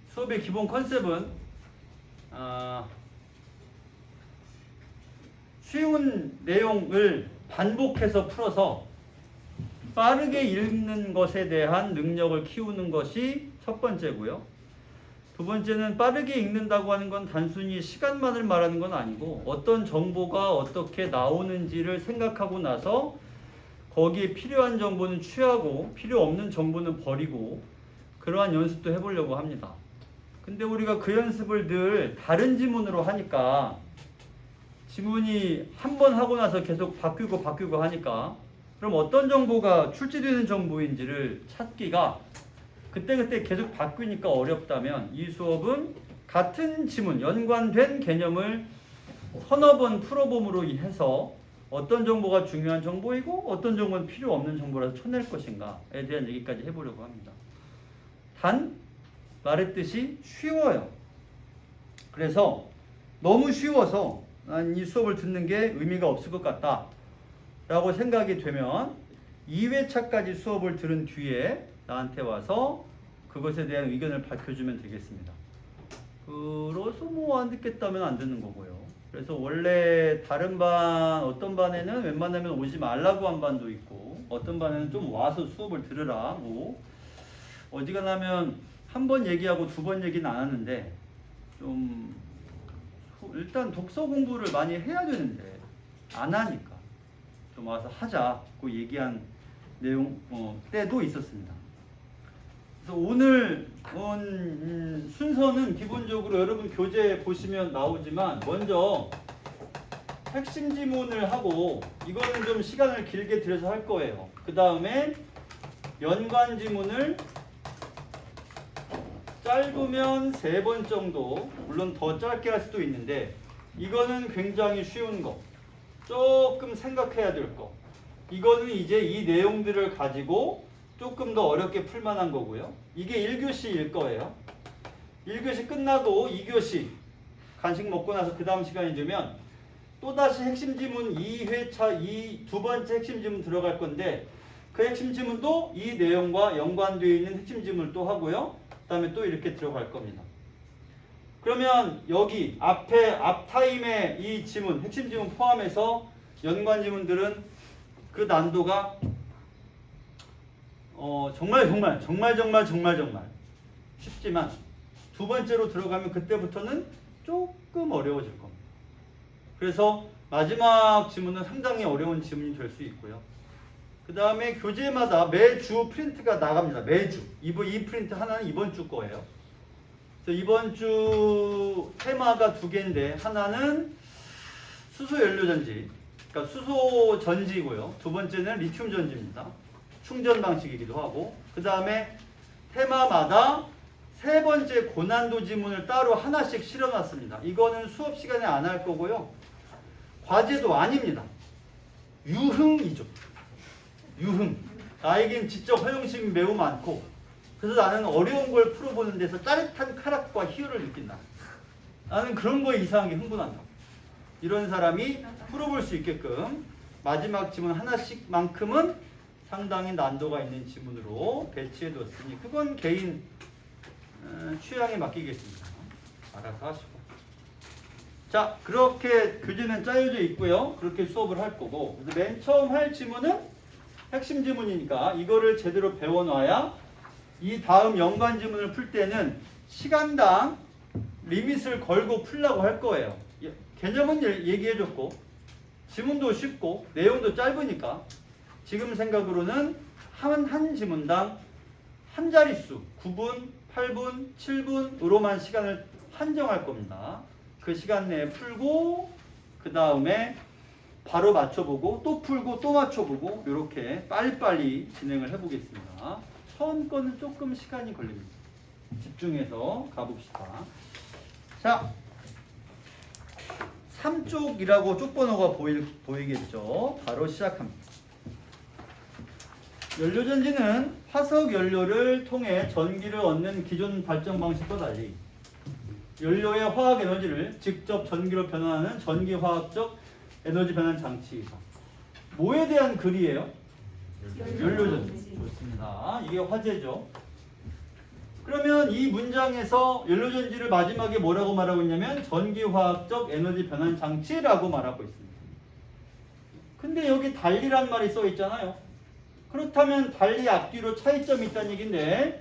수업의 기본 컨셉은 쉬운 내용을 반복해서 풀어서 빠르게 읽는 것에 대한 능력을 키우는 것이 첫 번째고요. 두 번째는 빠르게 읽는다고 하는 건 단순히 시간만을 말하는 건 아니고 어떤 정보가 어떻게 나오는지를 생각하고 나서 거기에 필요한 정보는 취하고 필요 없는 정보는 버리고 그러한 연습도 해보려고 합니다. 근데 우리가 그 연습을 늘 다른 지문으로 하니까 지문이 한 번 하고 나서 계속 바뀌고 하니까 그럼 어떤 정보가 출제되는 정보인지를 찾기가 그때그때 계속 바뀌니까 어렵다면 이 수업은 같은 지문, 연관된 개념을 서너 번 풀어봄으로 해서 어떤 정보가 중요한 정보이고 어떤 정보는 필요 없는 정보라서 쳐낼 것인가에 대한 얘기까지 해보려고 합니다. 단 말했듯이 쉬워요. 그래서 너무 쉬워서 난 이 수업을 듣는 게 의미가 없을 것 같다 라고 생각이 되면 2회차까지 수업을 들은 뒤에 나한테 와서 그것에 대한 의견을 밝혀주면 되겠습니다. 그래서 뭐 안 듣겠다면 안 듣는 거고요. 그래서 원래 다른 반 어떤 반에는 웬만하면 오지 말라고 한 반도 있고 어떤 반에는 좀 와서 수업을 들으라 뭐 어지간하면 한 번 얘기하고 두 번 얘기는 안 하는데 좀 일단 독서 공부를 많이 해야 되는데 안 하니까 좀 와서 하자고 얘기한 내용 때도 있었습니다. 그래서 오늘 순서는 기본적으로 여러분 교재 보시면 나오지만 먼저 핵심 지문을 하고 이거는 좀 시간을 길게 들여서 할 거예요. 그 다음에 연관 지문을 짧으면 3번 정도, 물론 더 짧게 할 수도 있는데 이거는 굉장히 쉬운 거, 조금 생각해야 될 거. 이거는 이제 이 내용들을 가지고 조금 더 어렵게 풀만한 거고요. 이게 1교시일 거예요. 1교시 끝나고 2교시 간식 먹고 나서 그 다음 시간이 되면 또다시 핵심 지문 2회차 두 번째 핵심 지문 들어갈 건데 그 핵심 지문도 이 내용과 연관되어 있는 핵심 지문을 또 하고요. 그 다음에 또 이렇게 들어갈 겁니다. 그러면 여기 앞 타임에 이 지문, 핵심 지문 포함해서 연관 지문들은 그 난도가 정말 쉽지만 두 번째로 들어가면 그때부터는 조금 어려워질 겁니다. 그래서 마지막 지문은 상당히 어려운 지문이 될 수 있고요. 그 다음에 교재마다 매주 프린트가 나갑니다. 매주. 이 프린트 하나는 이번 주 거예요. 그래서 이번 주 테마가 2개인데 하나는 수소 연료 전지, 그러니까 수소 전지고요. 두 번째는 리튬 전지입니다. 충전 방식이기도 하고 그 다음에 테마마다 3번째 고난도 지문을 따로 하나씩 실어놨습니다. 이거는 수업 시간에 안 할 거고요. 과제도 아닙니다. 유흥이죠. 유흥. 나에겐 지적 허용심이 매우 많고 그래서 나는 어려운 걸 풀어보는 데서 짜릿한 쾌락과 희열을 느낀다. 나는 그런 거에 이상하게 흥분한다. 이런 사람이 풀어볼 수 있게끔 마지막 지문 하나씩만큼은 상당히 난도가 있는 지문으로 배치해뒀으니 그건 개인 취향에 맡기겠습니다. 알아서 하시고. 자, 그렇게 교재는 짜여져 있고요. 그렇게 수업을 할 거고 그래서 맨 처음 할 지문은 핵심 지문이니까 이거를 제대로 배워놔야 이 다음 연관 지문을 풀 때는 시간당 리밋을 걸고 풀라고 할 거예요. 개념은 얘기해줬고 지문도 쉽고 내용도 짧으니까 지금 생각으로는 한 지문당 한 자릿수 9분, 8분, 7분으로만 시간을 한정할 겁니다. 그 시간 내에 풀고 그 다음에 바로 맞춰보고 또 풀고 또 맞춰보고 이렇게 빨리빨리 진행을 해보겠습니다. 처음 거는 조금 시간이 걸립니다. 집중해서 가봅시다. 자, 3쪽이라고 쪽번호가 보이겠죠. 바로 시작합니다. 연료전지는 화석 연료를 통해 전기를 얻는 기존 발전 방식과 달리 연료의 화학 에너지를 직접 전기로 변환하는 전기화학적 에너지 변환 장치이다. 뭐에 대한 글이에요? 연료전지. 좋습니다. 이게 화제죠. 그러면 이 문장에서 연료전지를 마지막에 뭐라고 말하고 있냐면 전기화학적 에너지 변환 장치라고 말하고 있습니다. 근데 여기 달리란 말이 써 있잖아요. 그렇다면 달리 앞뒤로 차이점이 있다는 얘기인데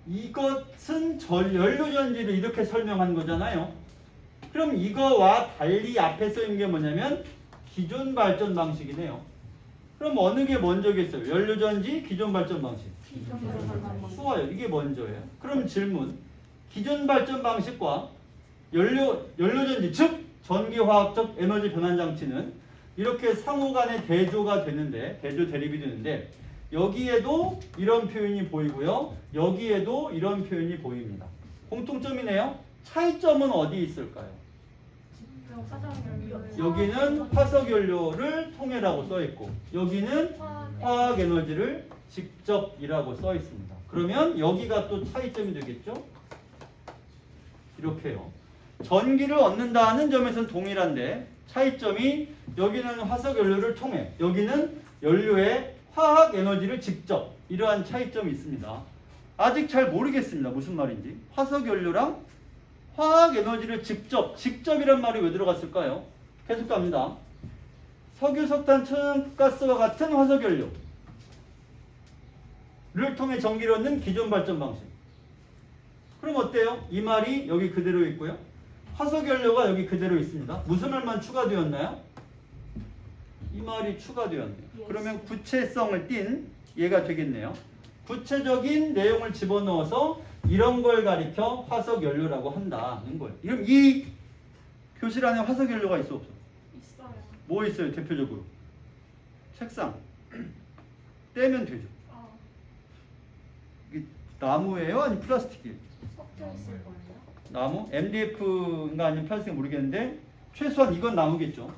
이것은 연료전지를 이렇게 설명한 거잖아요. 그럼 이거와 달리 앞에 써 있는 게 뭐냐면 기존 발전 방식이네요. 그럼 어느 게 먼저겠어요? 연료전지, 기존 발전 방식. 좋아요. 이게 먼저예요. 그럼 질문. 기존 발전 방식과 연료전지, 즉 전기화학적 에너지 변환 장치는 이렇게 상호 간의 대조가 되는데, 대조 대립이 되는데 여기에도 이런 표현이 보이고요. 여기에도 이런 표현이 보입니다. 공통점이네요. 차이점은 어디 있을까요? 여기는 화석연료를 통해라고 써 있고 여기는 화학에너지를 직접이라고 써 있습니다. 그러면 여기가 또 차이점이 되겠죠? 이렇게요. 전기를 얻는다는 점에서는 동일한데 차이점이 여기는 화석연료를 통해 여기는 연료의 화학에너지를 직접 이러한 차이점이 있습니다. 아직 잘 모르겠습니다. 무슨 말인지. 화석연료랑 화학에너지를 직접이란 말이 왜 들어갔을까요? 계속 갑니다. 석유, 석탄, 천연가스와 같은 화석연료를 통해 전기를 얻는 기존 발전 방식. 그럼 어때요? 이 말이 여기 그대로 있고요. 화석연료가 여기 그대로 있습니다. 무슨 말만 추가되었나요? 이 말이 추가되었네요. 그러면 구체성을 띤 얘가 되겠네요. 구체적인 내용을 집어넣어서 이런 걸 가리켜 화석연료라고 한다는 거예요. 그럼 이 교실 안에 화석연료가 있어 없어? 있어요. 뭐 있어요 대표적으로? 책상. 떼면 되죠. 이게 나무예요? 아니면 플라스틱이에요? 섞여 있을 거예요. 나무? MDF인가 아니면 플라스틱 모르겠는데 최소한 이건 나무겠죠.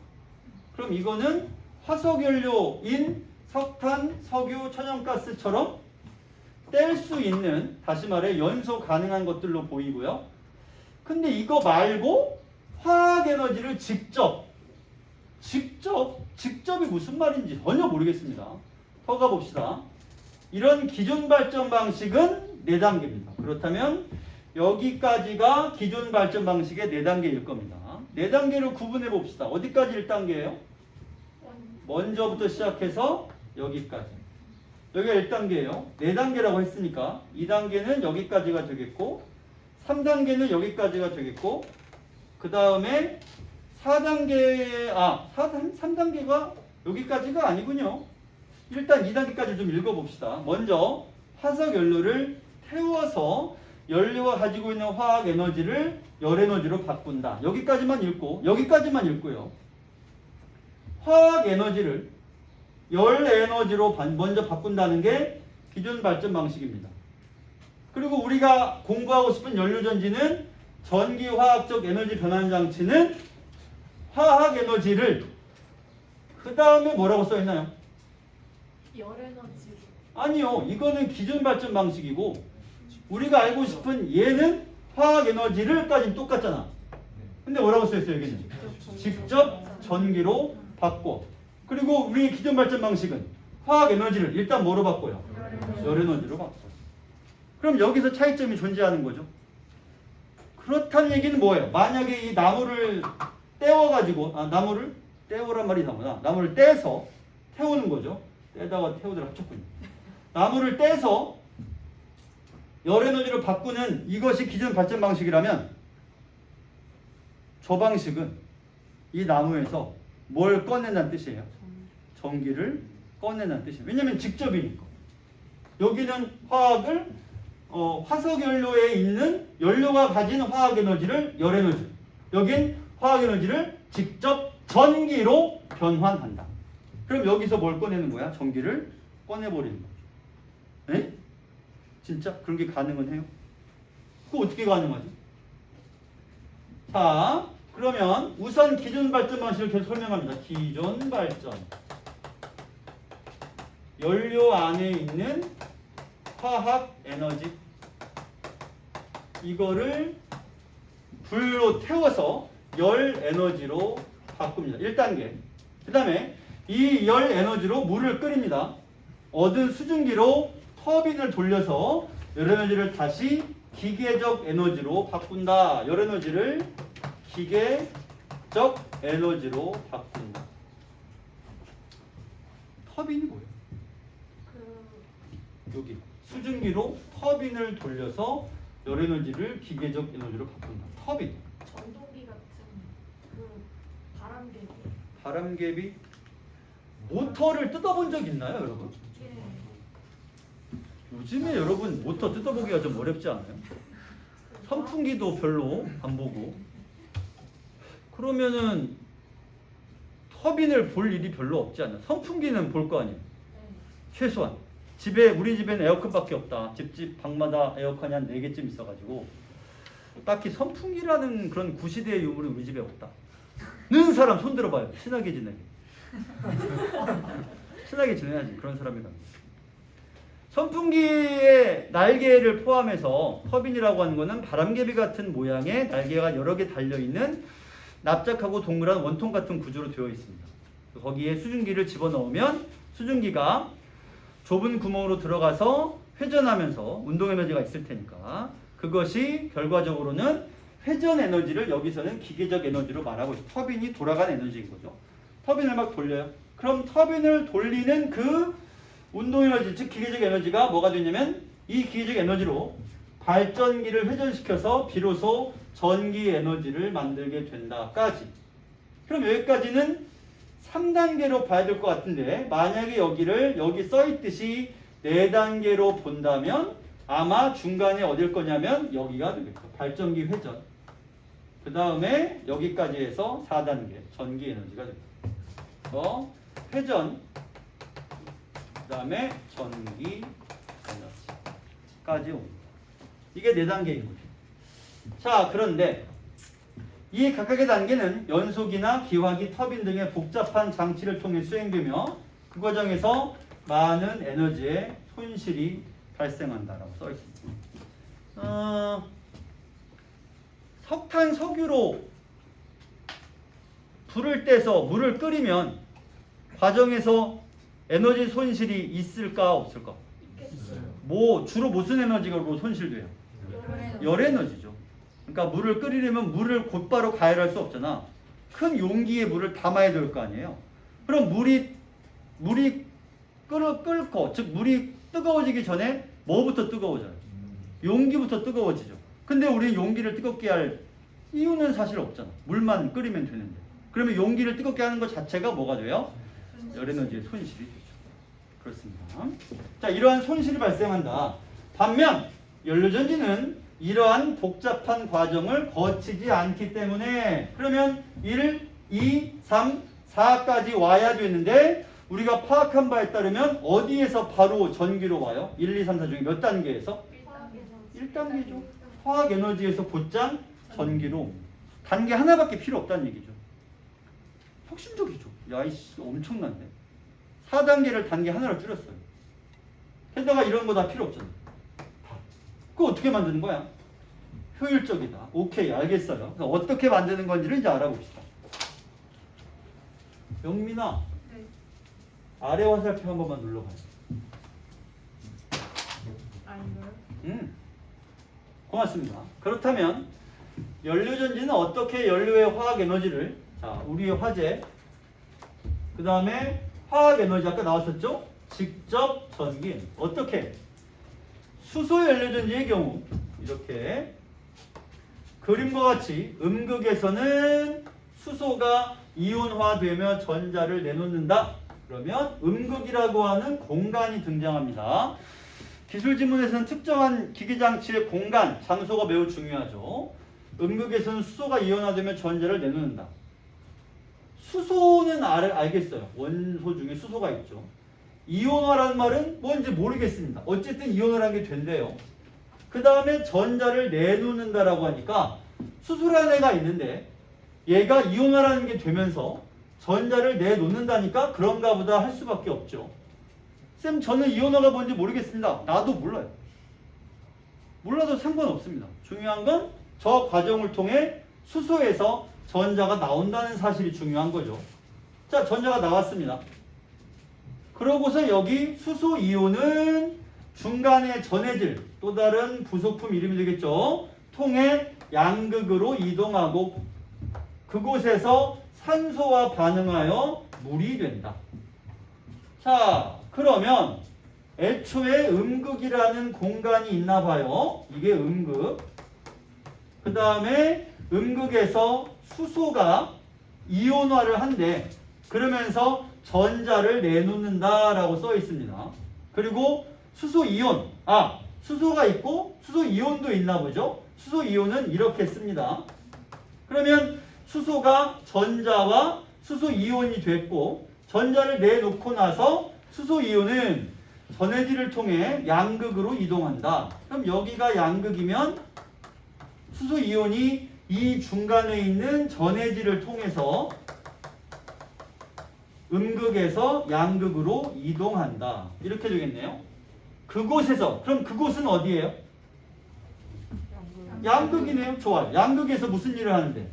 그럼 이거는 화석연료인 석탄, 석유, 천연가스처럼 뗄 수 있는, 다시 말해 연소 가능한 것들로 보이고요. 근데 이거 말고 화학에너지를 직접이 무슨 말인지 전혀 모르겠습니다. 더 가봅시다. 이런 기존 발전 방식은 4단계입니다. 그렇다면 여기까지가 기존 발전 방식의 4단계일 겁니다. 4단계로 구분해 봅시다. 어디까지 1단계예요? 먼저부터 시작해서 여기까지. 여기가 1단계예요. 4단계라고 했으니까 2단계는 여기까지가 되겠고 3단계는 여기까지가 되겠고 그 다음에 3단계가 여기까지가 아니군요. 일단 2단계까지 좀 읽어봅시다. 먼저 화석연료를 태워서 연료가 가지고 있는 화학에너지를 열에너지로 바꾼다. 여기까지만 읽고요. 화학에너지를 열에너지로 먼저 바꾼다는 게 기존 발전 방식입니다. 그리고 우리가 공부하고 싶은 연료전지는 전기화학적 에너지 변환 장치는 화학에너지를 그 다음에 뭐라고 써있나요? 열에너지. 아니요. 이거는 기존 발전 방식이고 우리가 알고 싶은 얘는 화학에너지를까지는 똑같잖아. 근데 뭐라고 써있어요 여기는? 직접 전기로 바꿔. 그리고 우리 기존 발전 방식은 화학에너지를 일단 뭐로 바꿔요? 열에너지로 바꿔. 그럼 여기서 차이점이 존재하는 거죠. 그렇다는 얘기는 뭐예요? 만약에 이 나무를 떼어가지고 나무를 떼오란 말이 나오나? 나무를 떼서 태우는 거죠. 떼다가 태우들 합쳤군요. 나무를 떼서 열에너지로 바꾸는 이것이 기존 발전 방식이라면 저 방식은 이 나무에서 뭘 꺼낸다는 뜻이에요? 전기를 꺼낸다는 뜻이에요. 왜냐하면 직접이니까. 여기는 화석연료에 있는 연료가 가진 화학에너지를 열에너지. 여긴 화학에너지를 직접 전기로 변환한다. 그럼 여기서 뭘 꺼내는 거야? 전기를 꺼내버리는 거죠. 에? 진짜? 그런 게 가능은 해요? 그거 어떻게 가능하지? 자, 그러면 우선 기존 발전 방식을 계속 설명합니다. 기존 발전. 연료 안에 있는 화학 에너지. 이거를 불로 태워서 열 에너지로 바꿉니다. 1단계. 그 다음에 이 열 에너지로 물을 끓입니다. 얻은 수증기로 터빈을 돌려서 열 에너지를 다시 기계적 에너지로 바꾼다. 열 에너지를 기계적 에너지로 바꾼다. 터빈이 뭐예요? 그 여기 수증기로 터빈을 돌려서 열 에너지를 기계적 에너지로 바꾼다. 터빈. 전동기 같은 그 바람개비. 바람개비. 모터를 뜯어본 적 있나요, 여러분? 예. 요즘에 여러분 모터 뜯어보기가 좀 어렵지 않아요? 선풍기도 별로 안 보고. 그러면은 터빈을 볼 일이 별로 없지 않아요? 선풍기는 볼 거 아니에요? 네. 최소한. 우리 집에는 에어컨밖에 없다. 집 방마다 에어컨이 한 4개쯤 있어가지고 딱히 선풍기라는 그런 구시대의 유물이 우리 집에 없다. 는 사람 손 들어봐요. 친하게 지내게. 친하게 지내야지. 그런 사람이라면. 선풍기의 날개를 포함해서 터빈이라고 하는 것은 바람개비 같은 모양의 날개가 여러 개 달려있는 납작하고 동그란 원통 같은 구조로 되어 있습니다. 거기에 수증기를 집어넣으면 수증기가 좁은 구멍으로 들어가서 회전하면서 운동 에너지가 있을 테니까 그것이 결과적으로는 회전 에너지를 여기서는 기계적 에너지로 말하고 있어요. 터빈이 돌아가는 에너지인 거죠. 터빈을 막 돌려요. 그럼 터빈을 돌리는 그 운동 에너지, 즉 기계적 에너지가 뭐가 되냐면 이 기계적 에너지로 발전기를 회전시켜서 비로소 전기 에너지를 만들게 된다까지. 그럼 여기까지는 3단계로 봐야 될 것 같은데 만약에 여기 써있듯이 4단계로 본다면 아마 중간에 어딜 거냐면 여기가 되겠죠. 발전기 회전. 그 다음에 여기까지 해서 4단계 전기 에너지가 됩니다. 회전, 그 다음에 전기 에너지까지 옵니다. 이게 4단계인 거죠. 자, 그런데 이 각각의 단계는 연소기나 기화기, 터빈 등의 복잡한 장치를 통해 수행되며 그 과정에서 많은 에너지의 손실이 발생한다라고 써 있습니다. 석탄, 석유로 불을 떼서 물을 끓이면 과정에서 에너지 손실이 있을까 없을까? 있겠어요. 주로 무슨 에너지가 손실돼요? 열 에너지죠. 그러니까 물을 끓이려면 물을 곧바로 가열할 수 없잖아. 큰 용기에 물을 담아야 될 거 아니에요. 그럼 물이 끓고, 즉 물이 뜨거워지기 전에 뭐부터 뜨거워져요? 용기부터 뜨거워지죠. 근데 우리는 용기를 뜨겁게 할 이유는 사실 없잖아. 물만 끓이면 되는데. 그러면 용기를 뜨겁게 하는 것 자체가 뭐가 돼요? 열 에너지의 손실이 되죠. 그렇습니다. 자, 이러한 손실이 발생한다. 반면 연료전지는 이러한 복잡한 과정을 거치지 않기 때문에 그러면 1, 2, 3, 4까지 와야 되는데 우리가 파악한 바에 따르면 어디에서 바로 전기로 와요? 1, 2, 3, 4 중에 몇 단계에서? 1단계죠. 화학 에너지에서 곧장 전기로 옵니다. 단계 하나밖에 필요 없다는 얘기죠. 혁신적이죠. 야이씨 엄청난데. 4단계를 단계 하나로 줄였어요. 게다가 이런 거 다 필요 없잖아요. 그거 어떻게 만드는 거야? 효율적이다. 오케이, 알겠어요. 어떻게 만드는 건지를 이제 알아봅시다. 영민아, 네. 아래 화살표 한 번만 눌러봐요. 아닌가요? 고맙습니다. 그렇다면 연료전지는 어떻게 연료의 화학 에너지를, 자, 우리의 화재, 그 다음에 화학 에너지 아까 나왔었죠? 직접 전기 어떻게? 수소 연료전지의 경우 이렇게 그림과 같이 음극에서는 수소가 이온화되며 전자를 내놓는다. 그러면 음극이라고 하는 공간이 등장합니다. 기술 지문에서는 특정한 기기장치의 공간, 장소가 매우 중요하죠. 음극에서는 수소가 이온화되며 전자를 내놓는다. 수소는 알겠어요. 원소 중에 수소가 있죠. 이온화라는 말은 뭔지 모르겠습니다. 어쨌든 이온화라는 게 된대요. 그 다음에 전자를 내놓는다라고 하니까 수소라는 애가 있는데 얘가 이온화라는 게 되면서 전자를 내놓는다니까 그런가 보다 할 수밖에 없죠. 쌤, 저는 이온화가 뭔지 모르겠습니다. 나도 몰라요. 몰라도 상관없습니다. 중요한 건 저 과정을 통해 수소에서 전자가 나온다는 사실이 중요한 거죠. 자, 전자가 나왔습니다. 그러고서 여기 수소 이온은 중간에 전해질 또 다른 부속품 이름이 되겠죠. 통해 양극으로 이동하고 그곳에서 산소와 반응하여 물이 된다. 자, 그러면 애초에 음극이라는 공간이 있나 봐요. 이게 음극. 그 다음에 음극에서 수소가 이온화를 한대. 그러면서 전자를 내놓는다라고 써 있습니다. 그리고 수소 이온. 수소가 있고 수소 이온도 있나 보죠. 수소 이온은 이렇게 씁니다. 그러면 수소가 전자와 수소 이온이 됐고 전자를 내놓고 나서 수소 이온은 전해질을 통해 양극으로 이동한다. 그럼 여기가 양극이면 수소 이온이 이 중간에 있는 전해질을 통해서 음극에서 양극으로 이동한다. 이렇게 되겠네요. 그곳에서, 그럼 그곳은 어디예요? 양극이네요. 좋아요. 양극에서 무슨 일을 하는데?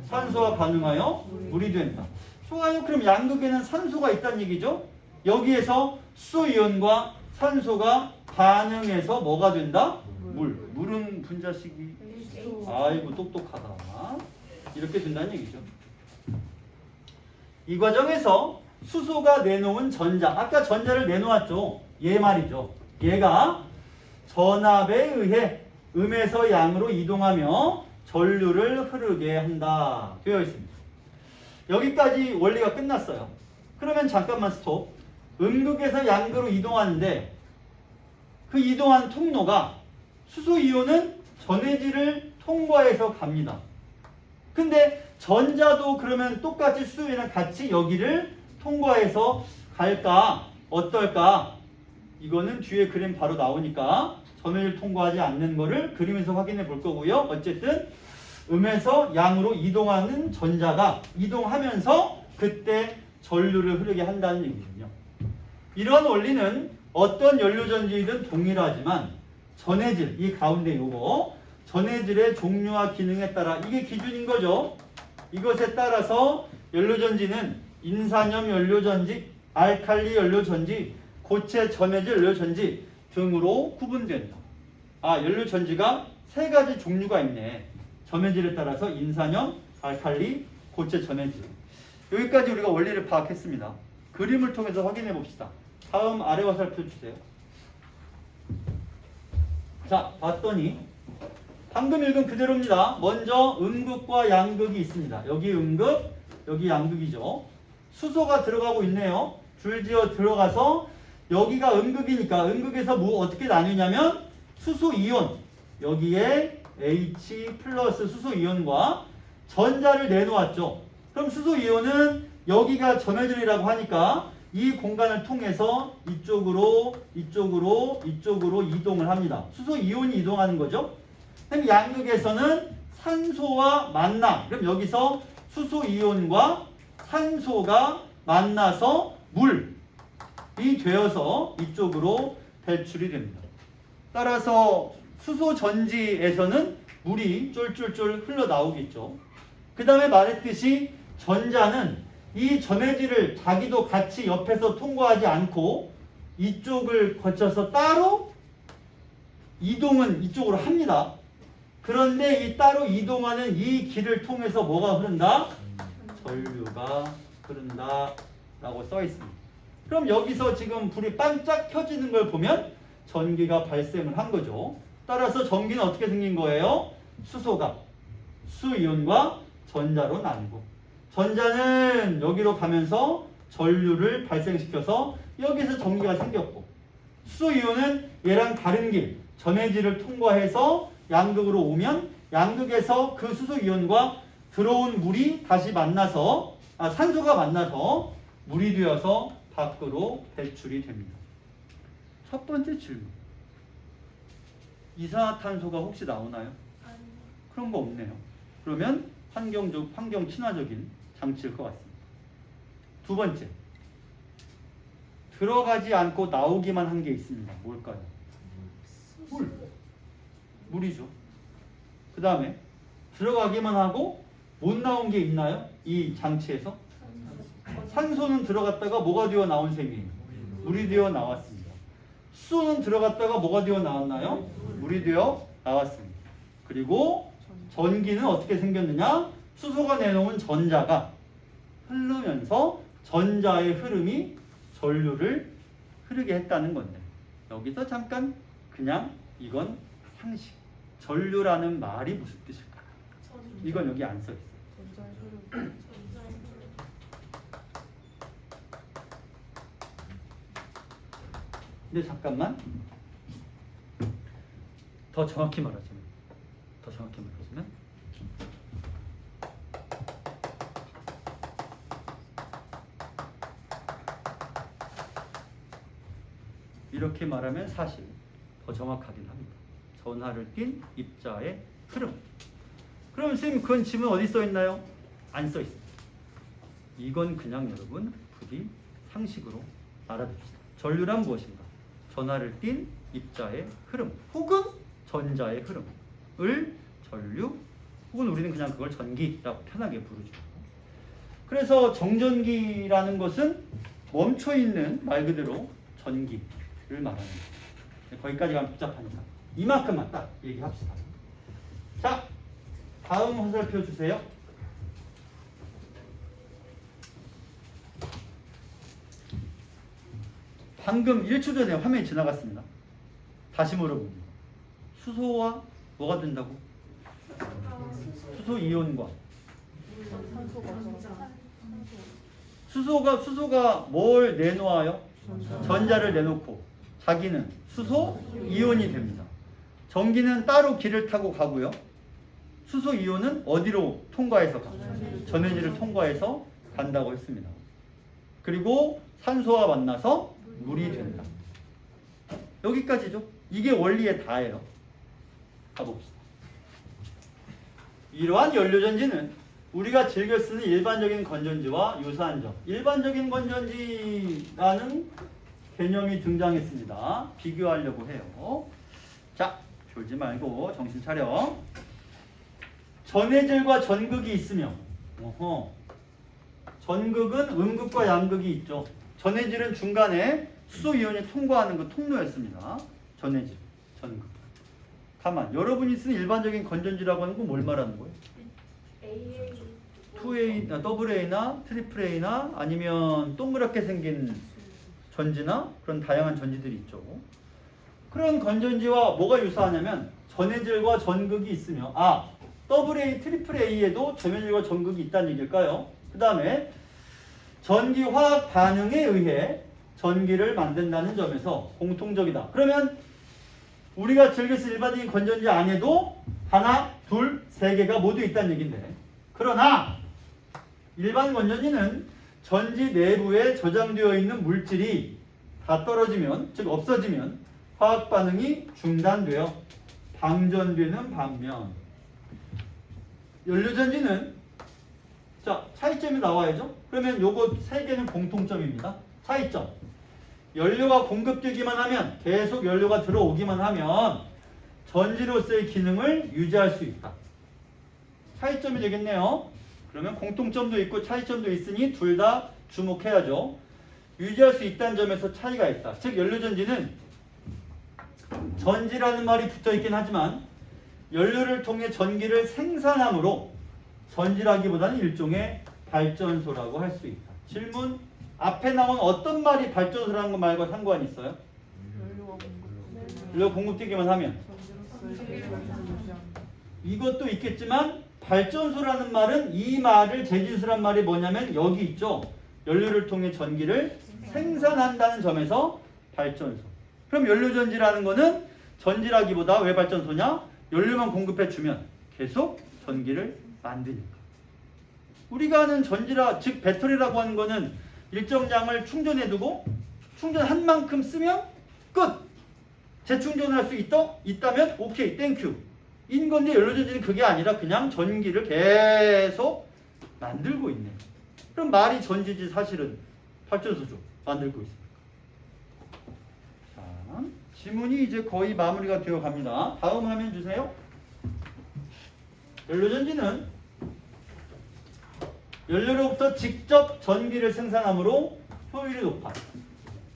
산소와 반응하여 물이 된다. 좋아요. 그럼 양극에는 산소가 있다는 얘기죠. 여기에서 수소이온과 산소가 반응해서 뭐가 된다? 물은 분자식이 아이고 똑똑하다. 이렇게 된다는 얘기죠. 이 과정에서 수소가 내놓은 전자, 아까 전자를 내놓았죠. 얘 말이죠. 얘가 전압에 의해 음에서 양으로 이동하며 전류를 흐르게 한다. 되어 있습니다. 여기까지 원리가 끝났어요. 그러면 잠깐만 스톱. 음극에서 양극으로 이동하는데 그 이동한 통로가 수소이온은 전해질을 통과해서 갑니다. 근데 전자도 그러면 똑같이 수소이온이랑 같이 여기를 통과해서 갈까? 어떨까? 이거는 뒤에 그림 바로 나오니까 전해질 통과하지 않는 거를 그림에서 확인해 볼 거고요. 어쨌든 음에서 양으로 이동하는 전자가 이동하면서 그때 전류를 흐르게 한다는 얘기군요. 이런 원리는 어떤 연료전지이든 동일하지만 전해질, 이 가운데 요거 전해질의 종류와 기능에 따라 이게 기준인 거죠. 이것에 따라서 연료전지는 인산염 연료전지, 알칼리 연료전지, 고체 전해질 연료전지 등으로 구분된다. 연료전지가 세 가지 종류가 있네. 전해질에 따라서 인산염, 알칼리, 고체 전해질. 여기까지 우리가 원리를 파악했습니다. 그림을 통해서 확인해 봅시다. 다음 아래와 살펴 주세요. 자, 봤더니 방금 읽은 그대로입니다. 먼저 음극과 양극이 있습니다. 여기 음극, 여기 양극이죠. 수소가 들어가고 있네요. 줄지어 들어가서 여기가 음극이니까 음극에서 뭐 어떻게 나뉘냐면 수소 이온, 여기에 H 플러스 수소 이온과 전자를 내놓았죠. 그럼 수소 이온은 여기가 전해질이라고 하니까 이 공간을 통해서 이쪽으로 이동을 합니다. 수소 이온이 이동하는 거죠. 그럼 양극에서는 산소와 만나. 그럼 여기서 수소 이온과 산소가 만나서 물이 되어서 이쪽으로 배출이 됩니다. 따라서 수소 전지에서는 물이 쫄쫄쫄 흘러나오겠죠. 그 다음에 말했듯이 전자는 이 전해질을 자기도 같이 옆에서 통과하지 않고 이쪽을 거쳐서 따로 이동은 이쪽으로 합니다. 그런데 이 따로 이동하는 이 길을 통해서 뭐가 흐른다? 전류가 흐른다 라고 써 있습니다. 그럼 여기서 지금 불이 반짝 켜지는 걸 보면 전기가 발생을 한 거죠. 따라서 전기는 어떻게 생긴 거예요? 수소가 수이온과 전자로 나뉘고 전자는 여기로 가면서 전류를 발생시켜서 여기서 전기가 생겼고 수소이온은 얘랑 다른 길 전해질을 통과해서 양극으로 오면 양극에서 그 수소이온과 들어온 물이 다시 만나서 산소가 만나서 물이 되어서 밖으로 배출이 됩니다. 첫 번째 질문. 이산화탄소가 혹시 나오나요? 그런 거 없네요. 그러면 환경 친화적인 장치일 것 같습니다. 두 번째. 들어가지 않고 나오기만 한 게 있습니다. 뭘까요? 물이죠. 그 다음에 들어가기만 하고 못 나온 게 있나요? 이 장치에서? 산소는 들어갔다가 뭐가 되어 나온 셈이에요? 물이 되어 나왔습니다. 수소는 들어갔다가 뭐가 되어 나왔나요? 물이 되어 나왔습니다. 그리고 전기는 어떻게 생겼느냐? 수소가 내놓은 전자가 흐르면서 전자의 흐름이 전류를 흐르게 했다는 건데, 여기서 잠깐 그냥 이건 상식. 전류라는 말이 무슨 뜻일까? 이건 여기 안 써 있어요. 근데 잠깐만, 더 정확히 말하자면 이렇게 말하면 사실 더 정확하긴 합니다. 전하를 띤 입자의 흐름. 그럼 선생님, 그건 지문 어디 써 있나요? 안 써 있습니다. 이건 그냥 여러분 부디 상식으로 알아둡시다. 전류란 무엇인가? 전하를 띤 입자의 흐름 혹은 전자의 흐름을 전류, 혹은 우리는 그냥 그걸 전기라고 편하게 부르죠. 그래서 정전기라는 것은 멈춰있는, 말 그대로 전기를 말하는 거예요. 거기까지 가면 복잡하니까 이만큼만 딱 얘기합시다. 자, 다음 화살표 주세요. 방금 1초 전에 화면이 지나갔습니다. 다시 물어봅니다. 수소와 뭐가 된다고? 수소 이온과 수소가 뭘 내놓아요? 전자를 내놓고 자기는 수소 이온이 됩니다. 전기는 따로 길을 타고 가고요. 수소 이온은 어디로 통과해서 가? 전해질을 통과해서 간다고 했습니다. 그리고 산소와 만나서 물이 된다. 여기까지죠. 이게 원리의 다예요. 가봅시다. 이러한 연료전지는 우리가 즐겨 쓰는 일반적인 건전지와 유사한 점. 일반적인 건전지라는 개념이 등장했습니다. 비교하려고 해요. 자, 졸지 말고 정신 차려. 전해질과 전극이 있으며, 전극은 음극과 양극이 있죠. 전해질은 중간에 수소 이온이 통과하는 그 통로였습니다. 전해질, 전극. 가만, 여러분이 쓰는 일반적인 건전지라고 하는 건 뭘 말하는 거예요? AA나 트리플 A나 아니면 동그랗게 생긴 전지나 그런 다양한 전지들이 있죠. 그런 건전지와 뭐가 유사하냐면 전해질과 전극이 있으며, AA, 트리플 A에도 전해질과 전극이 있다는 얘기일까요? 그 다음에 전기 화학 반응에 의해 전기를 만든다는 점에서 공통적이다. 그러면 우리가 즐겨 쓰는 일반적인 건전지 안에도 하나, 둘, 세 개가 모두 있다는 얘기인데, 그러나 일반 건전지는 전지 내부에 저장되어 있는 물질이 다 떨어지면, 즉 없어지면 화학 반응이 중단되어 방전되는 반면, 연료전지는, 자, 차이점이 나와야죠. 그러면 요거 세 개는 공통점입니다. 차이점. 연료가 공급되기만 하면, 계속 연료가 들어오기만 하면 전지로서의 기능을 유지할 수 있다. 차이점이 되겠네요. 그러면 공통점도 있고 차이점도 있으니 둘 다 주목해야죠. 유지할 수 있다는 점에서 차이가 있다. 즉 연료전지는 전지라는 말이 붙어있긴 하지만 연료를 통해 전기를 생산함으로 전지라기보다는 일종의 발전소라고 할 수 있다. 질문, 앞에 나온 어떤 말이 발전소라는 것 말과 상관이 있어요? 연료가 공급되기만 하면. 이것도 있겠지만 발전소라는 말은, 이 말을 재진수란 말이 뭐냐면 여기 있죠. 연료를 통해 전기를 생산한다는 점에서 발전소. 그럼 연료전지라는 거는 전지라기보다 왜 발전소냐? 연료만 공급해주면 계속 전기를 만드니까. 우리가 아는 전지라, 즉 배터리라고 하는 거는 일정량을 충전해두고 충전한 만큼 쓰면 끝! 재충전할 수 있다면 오케이, 땡큐. 인 건데 연료전지는 그게 아니라 그냥 전기를 계속 만들고 있네. 그럼 말이 전지지 사실은 발전소죠. 만들고 있습니다. 자, 지문이 이제 거의 마무리가 되어 갑니다. 다음 화면 주세요. 연료전지는 연료로부터 직접 전기를 생산하므로 효율이 높아.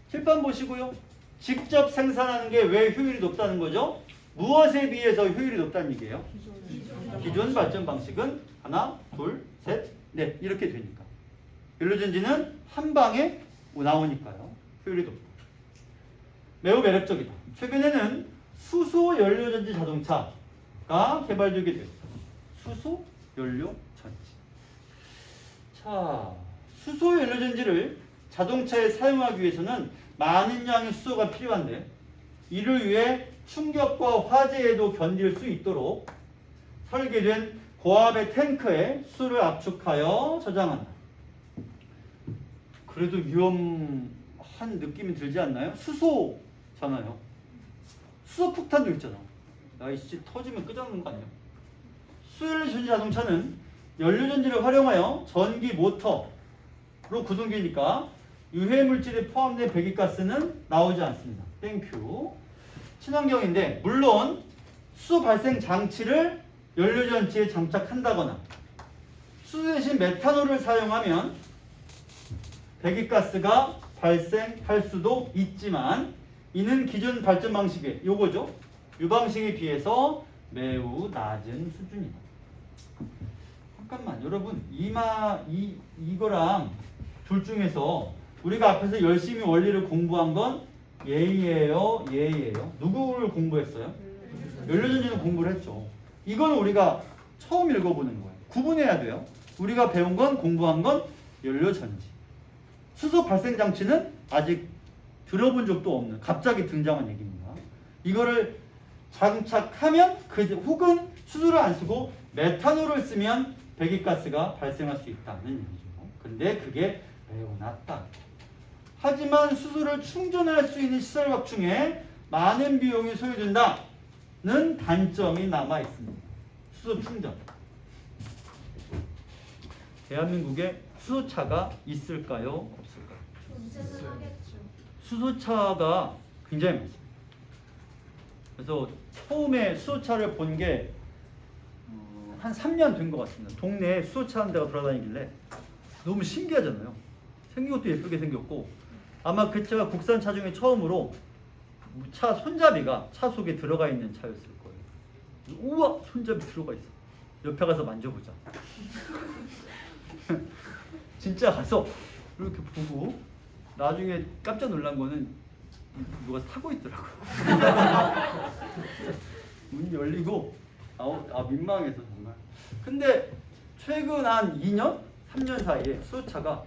칠판 보시고요. 직접 생산하는 게 왜 효율이 높다는 거죠? 무엇에 비해서 효율이 높다는 얘기예요? 기존 발전 방식은 하나, 둘, 셋, 넷 이렇게 되니까. 연료전지는 한 방에 나오니까요. 효율이 높다. 매우 매력적이다. 최근에는 수소 연료전지 자동차가 개발되게 되었다. 수소 연료전지. 자, 수소 연료전지를 자동차에 사용하기 위해서는 많은 양의 수소가 필요한데 이를 위해 충격과 화재에도 견딜 수 있도록 설계된 고압의 탱크에 수소를 압축하여 저장한다. 그래도 위험한 느낌이 들지 않나요? 수소잖아요. 수소 폭탄도 있잖아. 나이씨 터지면 끄적는 거 아니야? 수연료전지 자동차는 연료전지를 활용하여 전기 모터로 구동되니까 유해 물질이 포함된 배기가스는 나오지 않습니다. 땡큐. 친환경인데 물론 수소 발생 장치를 연료전지에 장착한다거나 수소 대신 메탄올을 사용하면 배기가스가 발생할 수도 있지만 이는 기존 발전 방식의 요거죠. 이 방식에 비해서 매우 낮은 수준이다. 잠깐만 여러분 이거랑 둘 중에서 우리가 앞에서 열심히 원리를 공부한 건 예예요, 예예요. 누구를 공부했어요? 연료전지는 공부를 했죠. 이건 우리가 처음 읽어보는 거예요. 구분해야 돼요. 우리가 배운 건 공부한 건 연료전지. 수소 발생 장치는 아직 들어본 적도 없는 갑자기 등장한 얘기입니다. 이거를 장착하면 혹은 수소를 안 쓰고 메탄올을 쓰면 배기가스가 발생할 수 있다는 얘기죠. 근데 그게 매우 낮다. 하지만 수소를 충전할 수 있는 시설 확충에 많은 비용이 소요된다는 단점이 남아 있습니다. 수소 충전. 대한민국에 수소차가 있을까요? 없을까요? 존재는 하겠죠. 수소차가 굉장히 많습니다. 그래서 처음에 수소차를 본 게 한 3년 된 것 같습니다. 동네에 수소차 한 대가 돌아다니길래 너무 신기하잖아요. 생긴 것도 예쁘게 생겼고 아마 그 차가 국산차 중에 처음으로 차 손잡이가 차 속에 들어가 있는 차였을 거예요. 우와! 손잡이 들어가 있어. 옆에 가서 만져보자. 진짜 가서 이렇게 보고 나중에 깜짝 놀란 거는 누가 타고 있더라고요. 문이 열리고 민망해서 정말. 근데 최근 한 2년? 3년 사이에 수소차가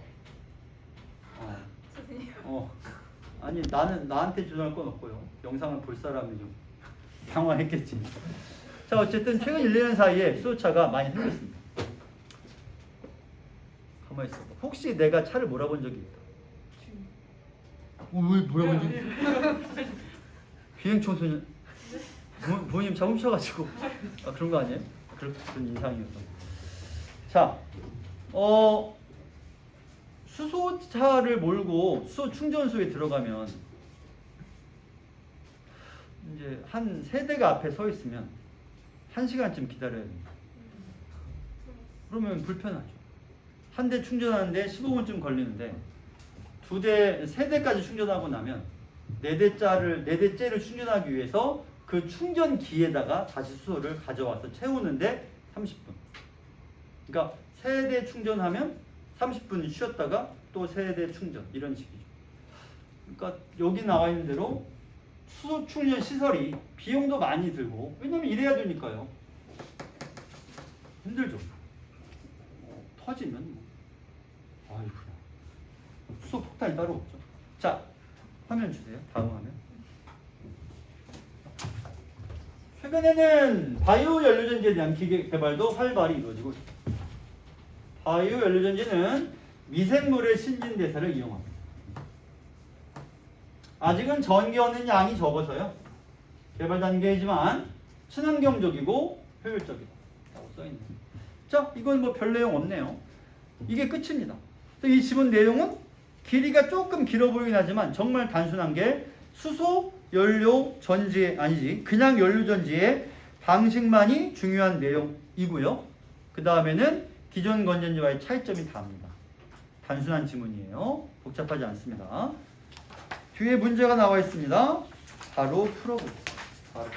아니 나한테 주장할 건 없고요. 영상을 볼 사람이 좀 당황했겠지. 자 어쨌든 최근 1, 2년 사이에 수소차가 많이 생겼습니다. 가만히 있어봐. 혹시 내가 차를 몰아본 적이 있다? 왜 몰아본 적이 있어? 비행청소년 부모님 차 훔쳐가지고 그런 거 아니에요? 그런 인상이었던. 자, 수소차를 몰고 수소 충전소에 들어가면 이제 한 세대가 앞에 서 있으면 1시간쯤 기다려야 됩니다. 그러면 불편하죠. 한 대 충전하는데 15분쯤 걸리는데 세 대까지 충전하고 나면 네 대째를 충전하기 위해서 그 충전기에다가 다시 수소를 가져와서 채우는데 30분. 그러니까 3대 충전하면 30분 쉬었다가 또 3대 충전 이런 식이죠. 그러니까 여기 나와 있는 대로 수소 충전 시설이 비용도 많이 들고 왜냐면 이래야 되니까요. 힘들죠. 터지면 아이고야. 수소 폭탄이 따로 없죠. 자, 화면 주세요. 다음 화면. 최근에는 바이오 연료전지에 대한 기계 개발도 활발히 이루어지고 있습니다. 바이오 연료전지는 미생물의 신진대사를 이용합니다. 아직은 전기 얻는 양이 적어서요. 개발 단계이지만 친환경적이고 효율적이다. 라고 써있네요. 자, 이건 뭐 별 내용 없네요. 이게 끝입니다. 이 지문 내용은 길이가 조금 길어 보이긴 하지만 정말 단순한 게 수소 연료 전지 아니지 그냥 연료 전지의 방식만이 중요한 내용이고요. 그 다음에는 기존 건전지와의 차이점이 다릅니다. 단순한 지문이에요. 복잡하지 않습니다. 뒤에 문제가 나와 있습니다. 바로 풀어보겠습니다. 바로.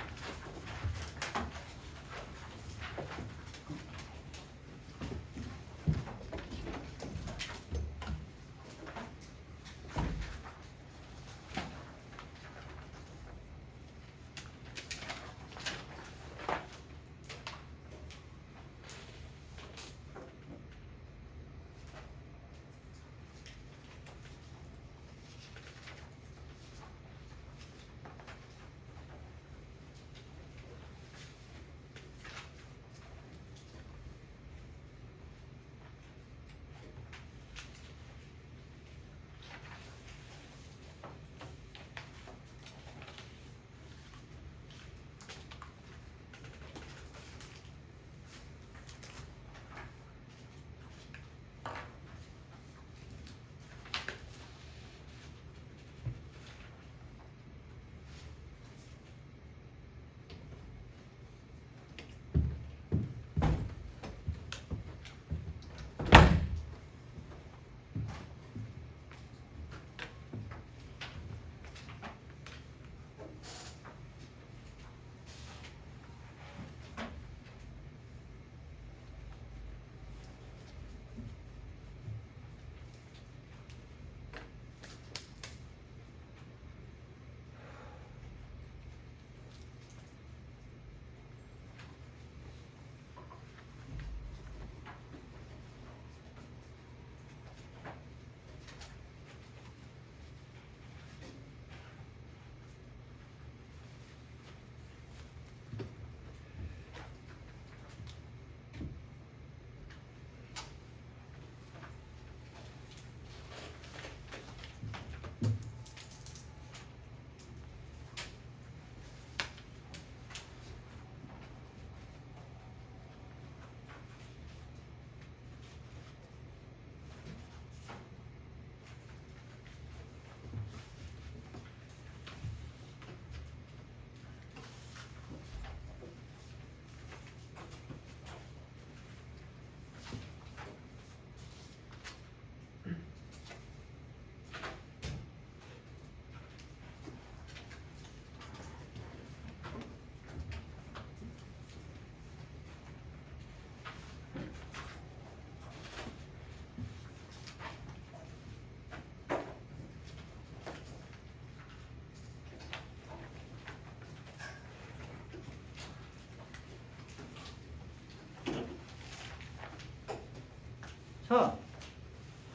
자,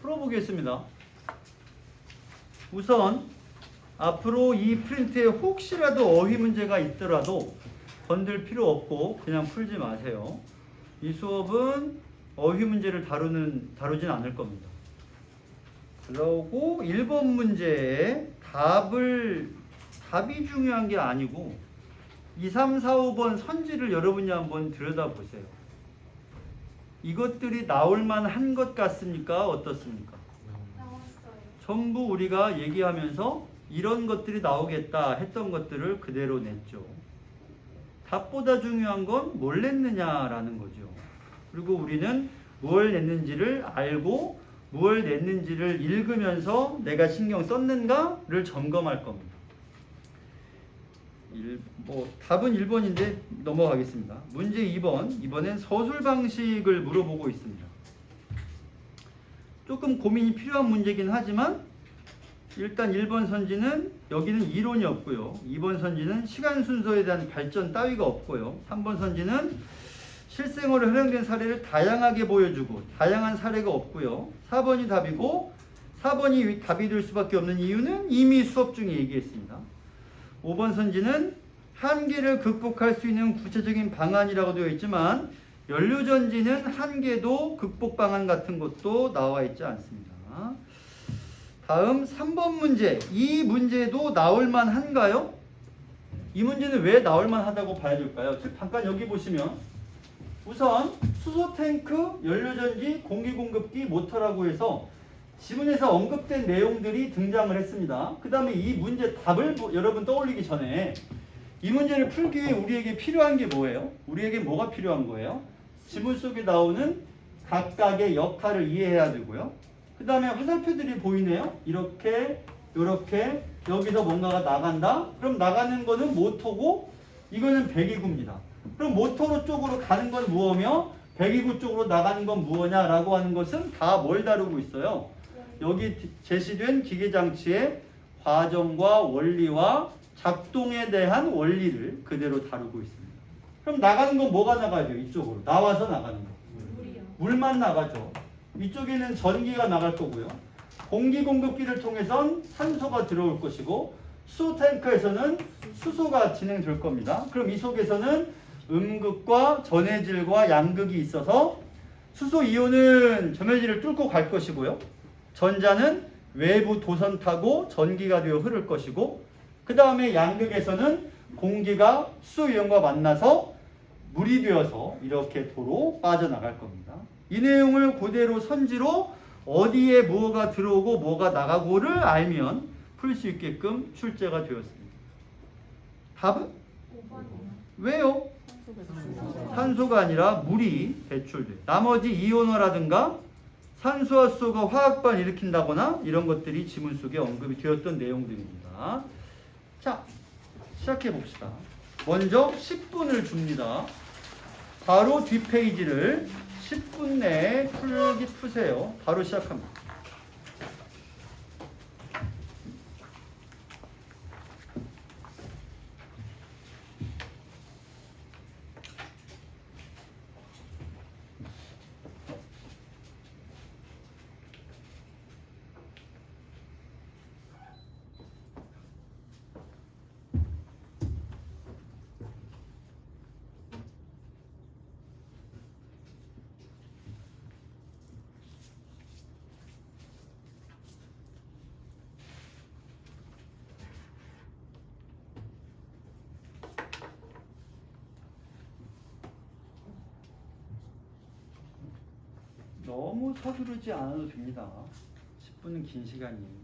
풀어보겠습니다. 우선 앞으로 이 프린트에 혹시라도 어휘 문제가 있더라도 건들 필요 없고 그냥 풀지 마세요. 이 수업은 어휘 문제를 다루진 않을 겁니다. 그러고 1번 문제에 답이 중요한 게 아니고 2, 3, 4, 5번 선지를 여러분이 한번 들여다보세요. 이것들이 나올 만한 것 같습니까? 어떻습니까? 나왔어요. 전부 우리가 얘기하면서 이런 것들이 나오겠다 했던 것들을 그대로 냈죠. 답보다 중요한 건 뭘 냈느냐라는 거죠. 그리고 우리는 뭘 냈는지를 알고 뭘 냈는지를 읽으면서 내가 신경 썼는가를 점검할 겁니다. 답은 1번인데 넘어가겠습니다. 문제 2번. 이번엔 서술 방식을 물어보고 있습니다. 조금 고민이 필요한 문제긴 하지만 일단 1번 선지는 여기는 이론이 없고요. 2번 선지는 시간 순서에 대한 발전 따위가 없고요. 3번 선지는 실생활에 활용된 사례를 다양하게 보여주고 다양한 사례가 없고요. 4번이 답이고 4번이 답이 될 수밖에 없는 이유는 이미 수업 중에 얘기했습니다. 5번 선지는 한계를 극복할 수 있는 구체적인 방안이라고 되어 있지만 연료전지는 한계도 극복 방안 같은 것도 나와 있지 않습니다. 다음 3번 문제. 이 문제도 나올 만한가요? 이 문제는 왜 나올 만하다고 봐야 될까요? 잠깐 여기 보시면 우선 수소 탱크, 연료전지, 공기공급기, 모터라고 해서 지문에서 언급된 내용들이 등장을 했습니다. 그 다음에 이 문제 답을 여러분 떠올리기 전에 이 문제를 풀기 위해 우리에게 필요한 게 뭐예요? 우리에게 뭐가 필요한 거예요? 지문 속에 나오는 각각의 역할을 이해해야 되고요. 그 다음에 화살표들이 보이네요. 이렇게 이렇게 여기서 뭔가가 나간다. 그럼 나가는 거는 모터고 이거는 배기구입니다. 그럼 모터로 쪽으로 가는 건 무엇이며 배기구 쪽으로 나가는 건 무엇냐라고 하는 것은 다 뭘 다루고 있어요. 여기 제시된 기계장치의 과정과 원리와 작동에 대한 원리를 그대로 다루고 있습니다. 그럼 나가는 건 뭐가 나가죠? 이쪽으로 나와서 나가는 거. 물이요. 물만 나가죠. 이쪽에는 전기가 나갈 거고요. 공기 공급기를 통해선 산소가 들어올 것이고 수소 탱크에서는 수소가 진행될 겁니다. 그럼 이 속에서는 음극과 전해질과 양극이 있어서 수소 이온은 전해질을 뚫고 갈 것이고요. 전자는 외부 도선 타고 전기가 되어 흐를 것이고 그 다음에 양극에서는 공기가 수소 이온과 만나서 물이 되어서 이렇게 도로 빠져나갈 겁니다. 이 내용을 그대로 선지로 어디에 뭐가 들어오고 뭐가 나가고를 알면 풀 수 있게끔 출제가 되었습니다. 답은? 5번이요. 왜요? 산소가 아니라 물이 배출돼. 나머지 이온화라든가 산소와 수소가 화학반을 일으킨다거나 이런 것들이 지문 속에 언급이 되었던 내용들입니다. 자, 시작해 봅시다. 먼저 10분을 줍니다. 바로 뒷페이지를 10분 내에 푸세요. 바로 시작합니다. 너무 서두르지 않아도 됩니다. 10분은 긴 시간이에요.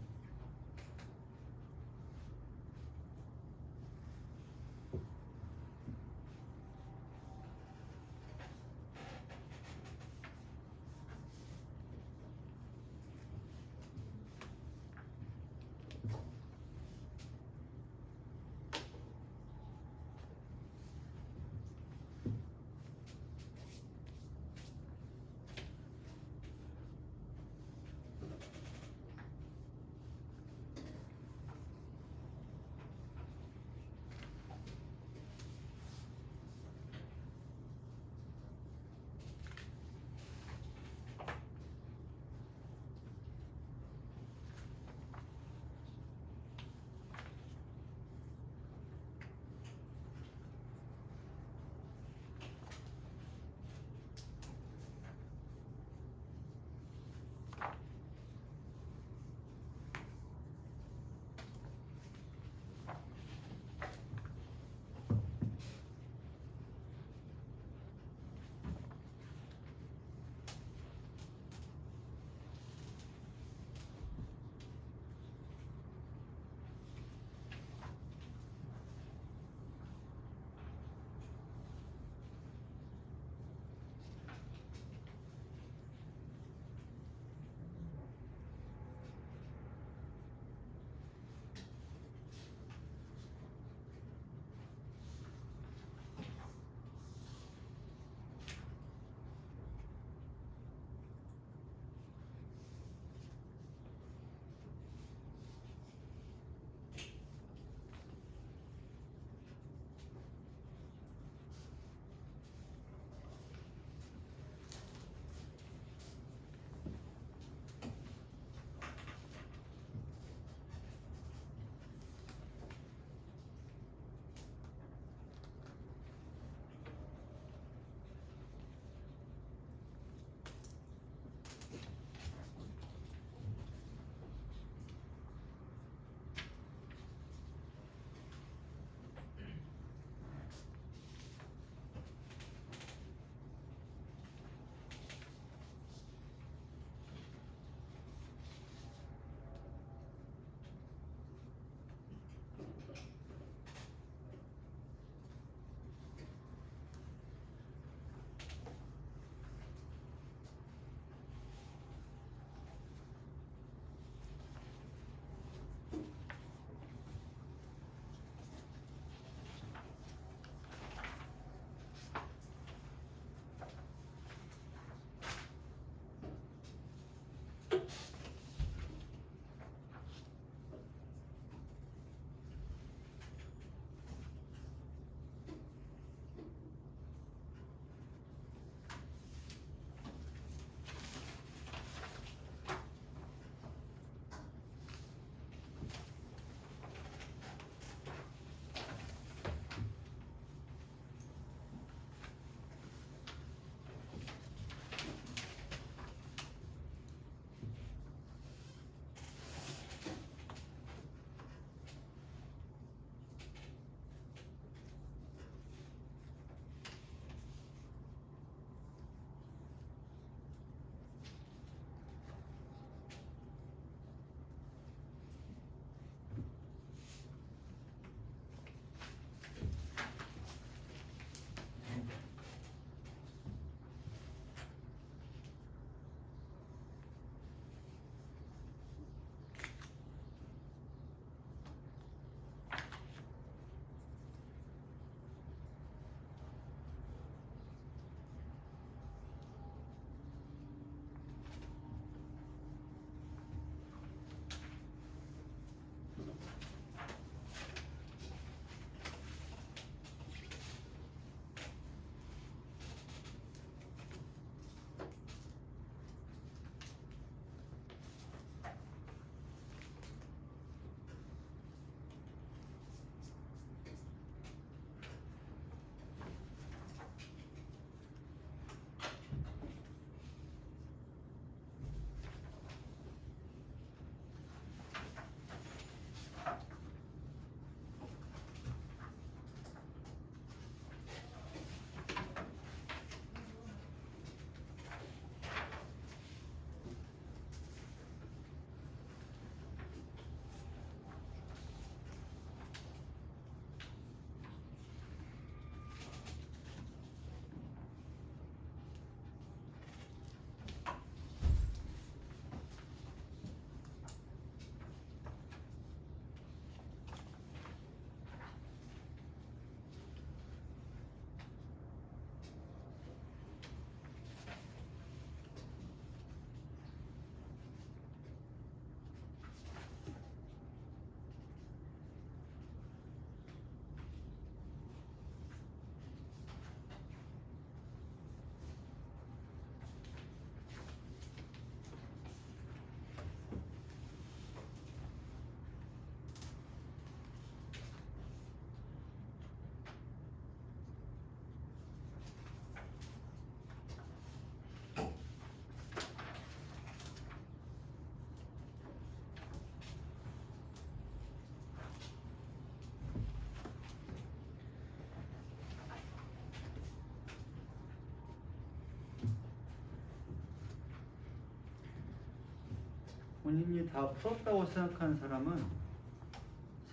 본인이 다 풀었다고 생각하는 사람은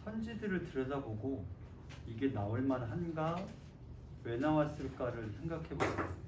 선지들을 들여다보고 이게 나올 만한가? 왜 나왔을까를 생각해 보세요.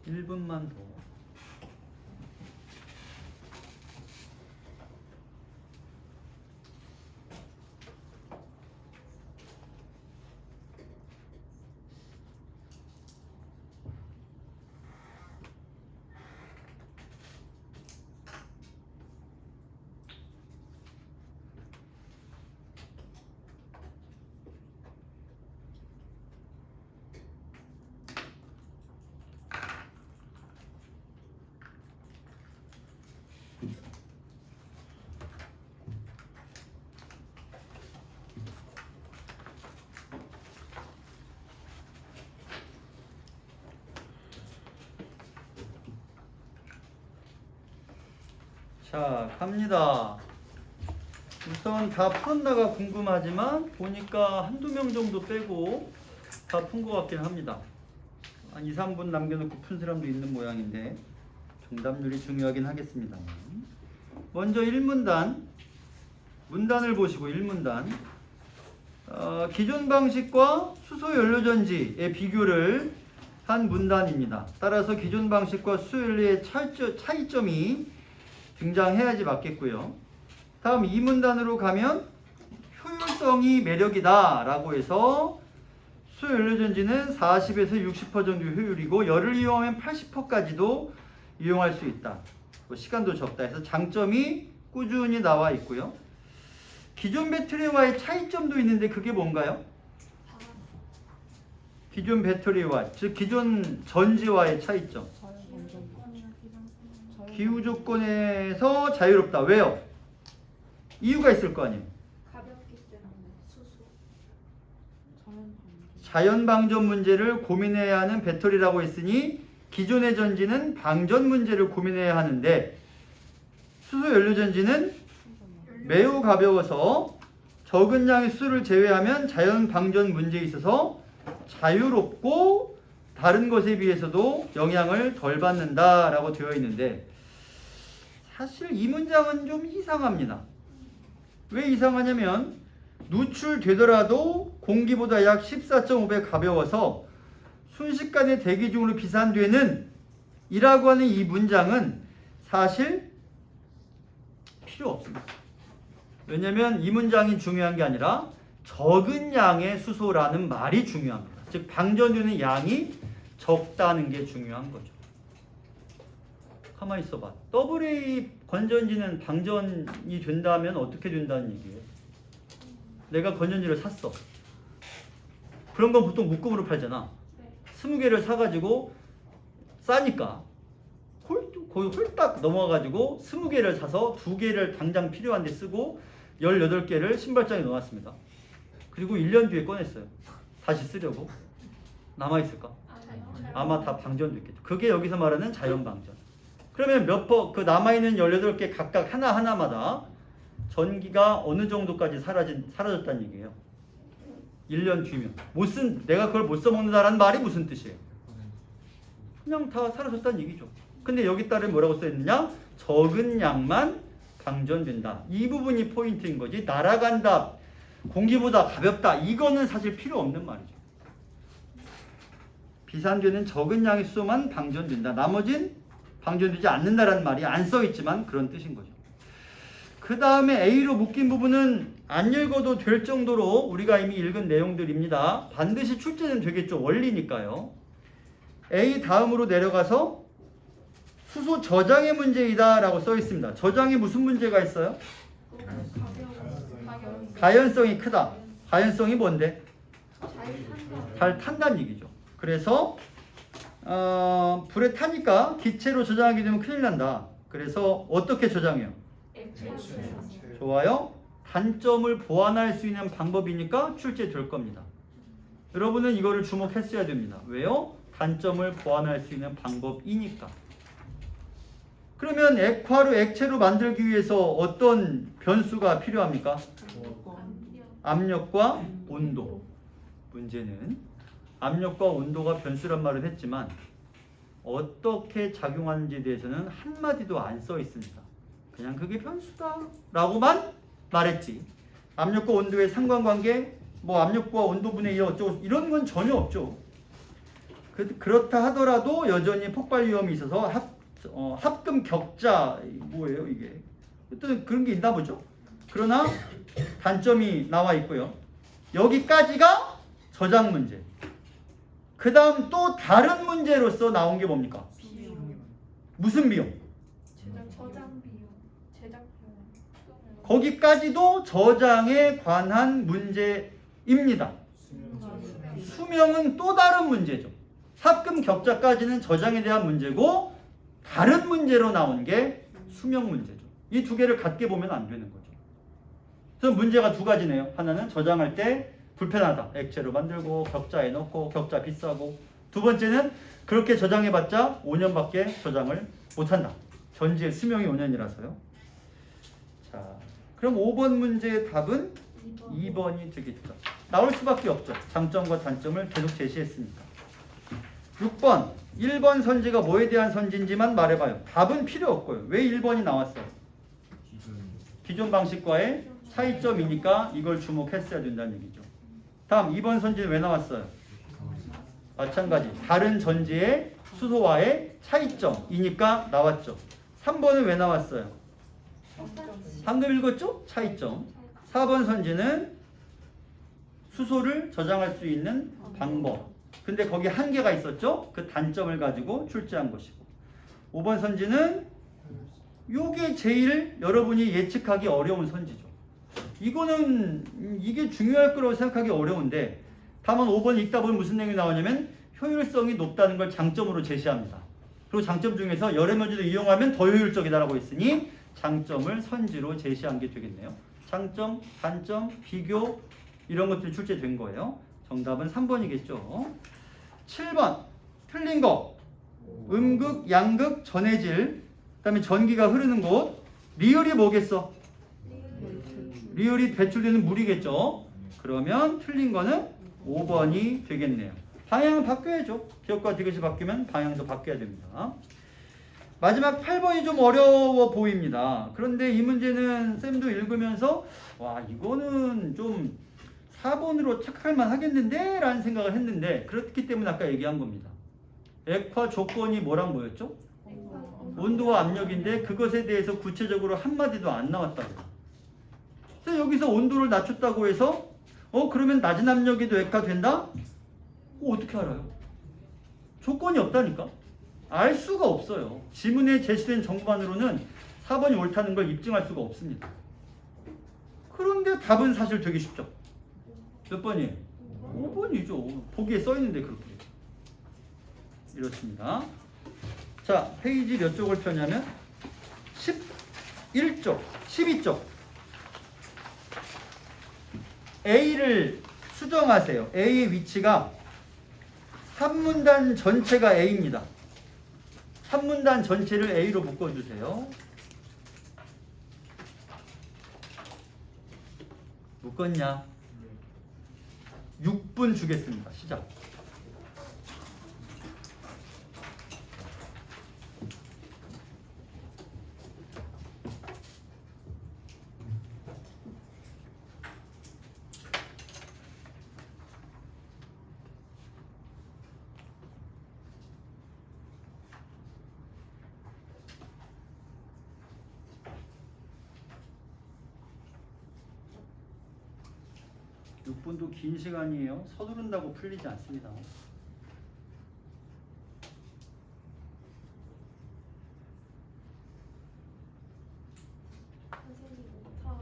일 분만 더. 자, 갑니다. 우선 다 풀었나가 궁금하지만 보니까 한두 명 정도 빼고 다 푼 것 같긴 합니다. 한 2, 3분 남겨놓고 푼 사람도 있는 모양인데 정답률이 중요하긴 하겠습니다만. 먼저 1문단, 문단을 보시고 1문단. 기존 방식과 수소 연료전지의 비교를 한 문단입니다. 따라서 기존 방식과 수소 연료의 차이점이 등장해야지 맞겠고요. 다음 2문단으로 가면 효율성이 매력이다 라고 해서 수소 연료전지는 40에서 60% 정도 효율이고 열을 이용하면 80%까지도 이용할 수 있다. 시간도 적다 해서 장점이 꾸준히 나와 있고요. 기존 배터리와의 차이점도 있는데 그게 뭔가요? 기존 배터리와, 즉 기존 전지와의 차이점. 기후 조건에서 자유롭다. 왜요? 이유가 있을 거 아니에요. 가볍기 때문에 수소. 자연 방전 문제를 고민해야 하는 배터리라고 했으니 기존의 전지는 방전 문제를 고민해야 하는데 수소 연료 전지는 매우 가벼워서 적은 양의 수소를 제외하면 자연 방전 문제에 있어서 자유롭고 다른 것에 비해서도 영향을 덜 받는다라고 되어 있는데 사실 이 문장은 좀 이상합니다. 왜 이상하냐면 누출되더라도 공기보다 약 14.5배 가벼워서 순식간에 대기 중으로 비산되는 이라고 하는 이 문장은 사실 필요 없습니다. 왜냐하면 이 문장이 중요한 게 아니라 적은 양의 수소라는 말이 중요합니다. 즉 방전되는 양이 적다는 게 중요한 거죠. 가만히 있어봐. AA 건전지는 방전이 된다면 어떻게 된다는 얘기예요? 내가 건전지를 샀어. 그런 건 보통 묶음으로 팔잖아. 20개를 사가지고 싸니까 거의 홀딱 넘어가가지고 20개를 사서 2개를 당장 필요한데 쓰고 18개를 신발장에 넣어놨습니다. 그리고 1년 뒤에 꺼냈어요. 다시 쓰려고. 남아있을까? 아마 다 방전됐겠죠. 그게 여기서 말하는 자연방전. 그러면 그 남아있는 18개 각각 하나하나마다 전기가 어느 정도까지 사라졌다는 얘기예요. 1년 뒤면. 내가 그걸 못 써먹는다라는 말이 무슨 뜻이에요? 그냥 다 사라졌다는 얘기죠. 근데 여기 따른 뭐라고 써있느냐? 적은 양만 방전된다. 이 부분이 포인트인 거지. 날아간다, 공기보다 가볍다, 이거는 사실 필요 없는 말이죠. 비산되는 적은 양의 수소만 방전된다. 나머진 방전되지 않는다라는 말이 안 써있지만 그런 뜻인 거죠. 그 다음에 A로 묶인 부분은 안 읽어도 될 정도로 우리가 이미 읽은 내용들입니다. 반드시 출제는 되겠죠. 원리니까요. A 다음으로 내려가서 수소 저장의 문제이다 라고 써 있습니다. 저장에 무슨 문제가 있어요? 가연성이 크다. 가연성이 뭔데? 잘 탄다는 얘기죠. 그래서 불에 타니까 기체로 저장하게 되면 큰일 난다. 그래서 어떻게 저장해요? 좋아요. 단점을 보완할 수 있는 방법이니까 출제될 겁니다. 여러분은 이거를 주목했어야 됩니다. 왜요? 단점을 보완할 수 있는 방법이니까. 그러면 액화로 액체로 만들기 위해서 어떤 변수가 필요합니까? 압력과 온도. 문제는 압력과 온도가 변수란 말을 했지만 어떻게 작용하는지에 대해서는 한마디도 안 써 있습니다. 그냥 그게 변수다 라고만 말했지. 압력과 온도의 상관관계, 뭐 압력과 온도분의 1 어쩌고 이런 건 전혀 없죠. 그렇다 하더라도 여전히 폭발 위험이 있어서 합금 격자, 뭐예요 이게? 어떤 그런 게 있나 보죠. 그러나 단점이 나와 있고요. 여기까지가 저장 문제. 그 다음 또 다른 문제로서 나온 게 뭡니까? 무슨 비용? 저장 비용, 제작 비용. 거기까지도 저장에 관한 문제입니다. 수명은 또 다른 문제죠. 합금 격자까지는 저장에 대한 문제고 다른 문제로 나온 게 수명 문제죠. 이 두 개를 같게 보면 안 되는 거죠. 그래서 문제가 두 가지네요. 하나는 저장할 때 불편하다. 액체로 만들고 격자에 넣고 격자 비싸고. 두 번째는 그렇게 저장해봤자 5년밖에 저장을 못한다. 전지의 수명이 5년이라서요. 자, 그럼 5번 문제의 답은 2번이 되겠죠. 나올 수밖에 없죠. 장점과 단점을 계속 제시했으니까. 6번 1번 선지가 뭐에 대한 선지인지만 말해봐요. 답은 필요 없고요. 왜 1번이 나왔어요? 기존 방식과의 차이점이니까 이걸 주목했어야 된다는 얘기죠. 다음 2번 선지는 왜 나왔어요? 마찬가지 다른 전지의 수소와의 차이점이니까 나왔죠. 3번은 왜 나왔어요? 방금 읽었죠? 차이점. 4번 선지는 수소를 저장할 수 있는 방법. 근데 거기 한계가 있었죠? 그 단점을 가지고 출제한 것이고. 5번 선지는 요게 제일 여러분이 예측하기 어려운 선지죠. 이게 중요할 거라고 생각하기 어려운데 다만 5번 읽다 보면 무슨 내용이 나오냐면 효율성이 높다는 걸 장점으로 제시합니다. 그리고 장점 중에서 여러 면지도 이용하면 더 효율적이다라고 했으니 장점을 선지로 제시한 게 되겠네요. 장점, 단점, 비교 이런 것들이 출제된 거예요. 정답은 3번이겠죠. 7번 틀린 거. 음극, 양극, 전해질. 그 다음에 전기가 흐르는 곳. 리을이 뭐겠어? 리을이 배출되는 물이겠죠. 그러면 틀린 거는 5번이 되겠네요. 방향은 바뀌어야죠. 기억과 디귿이 바뀌면 방향도 바뀌어야 됩니다. 마지막 8번이 좀 어려워 보입니다. 그런데 이 문제는 쌤도 읽으면서 와 이거는 좀 4번으로 착각할만 하겠는데 라는 생각을 했는데 그렇기 때문에 아까 얘기한 겁니다. 액화 조건이 뭐랑 뭐였죠? 온도와 압력인데 그것에 대해서 구체적으로 한마디도 안 나왔다고. 그래서 여기서 온도를 낮췄다고 해서 그러면 낮은 압력에도 액화된다? 어떻게 알아요? 조건이 없다니까? 알 수가 없어요. 지문에 제시된 정보만으로는 4번이 옳다는 걸 입증할 수가 없습니다. 그런데 답은 사실 되게 쉽죠. 몇 번이에요? 5번이죠. 보기에 써있는데 그렇게. 이렇습니다. 자, 페이지 몇 쪽을 펴냐면 11쪽, 12쪽. A를 수정하세요. A의 위치가 3문단 전체가 A입니다. 3문단 전체를 A로 묶어주세요. 묶었냐? 6분 주겠습니다. 시작. 육 분도 긴 시간이에요. 서두른다고 풀리지 않습니다. 선생님 오타.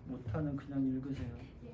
못하는 그냥 읽으세요. 예.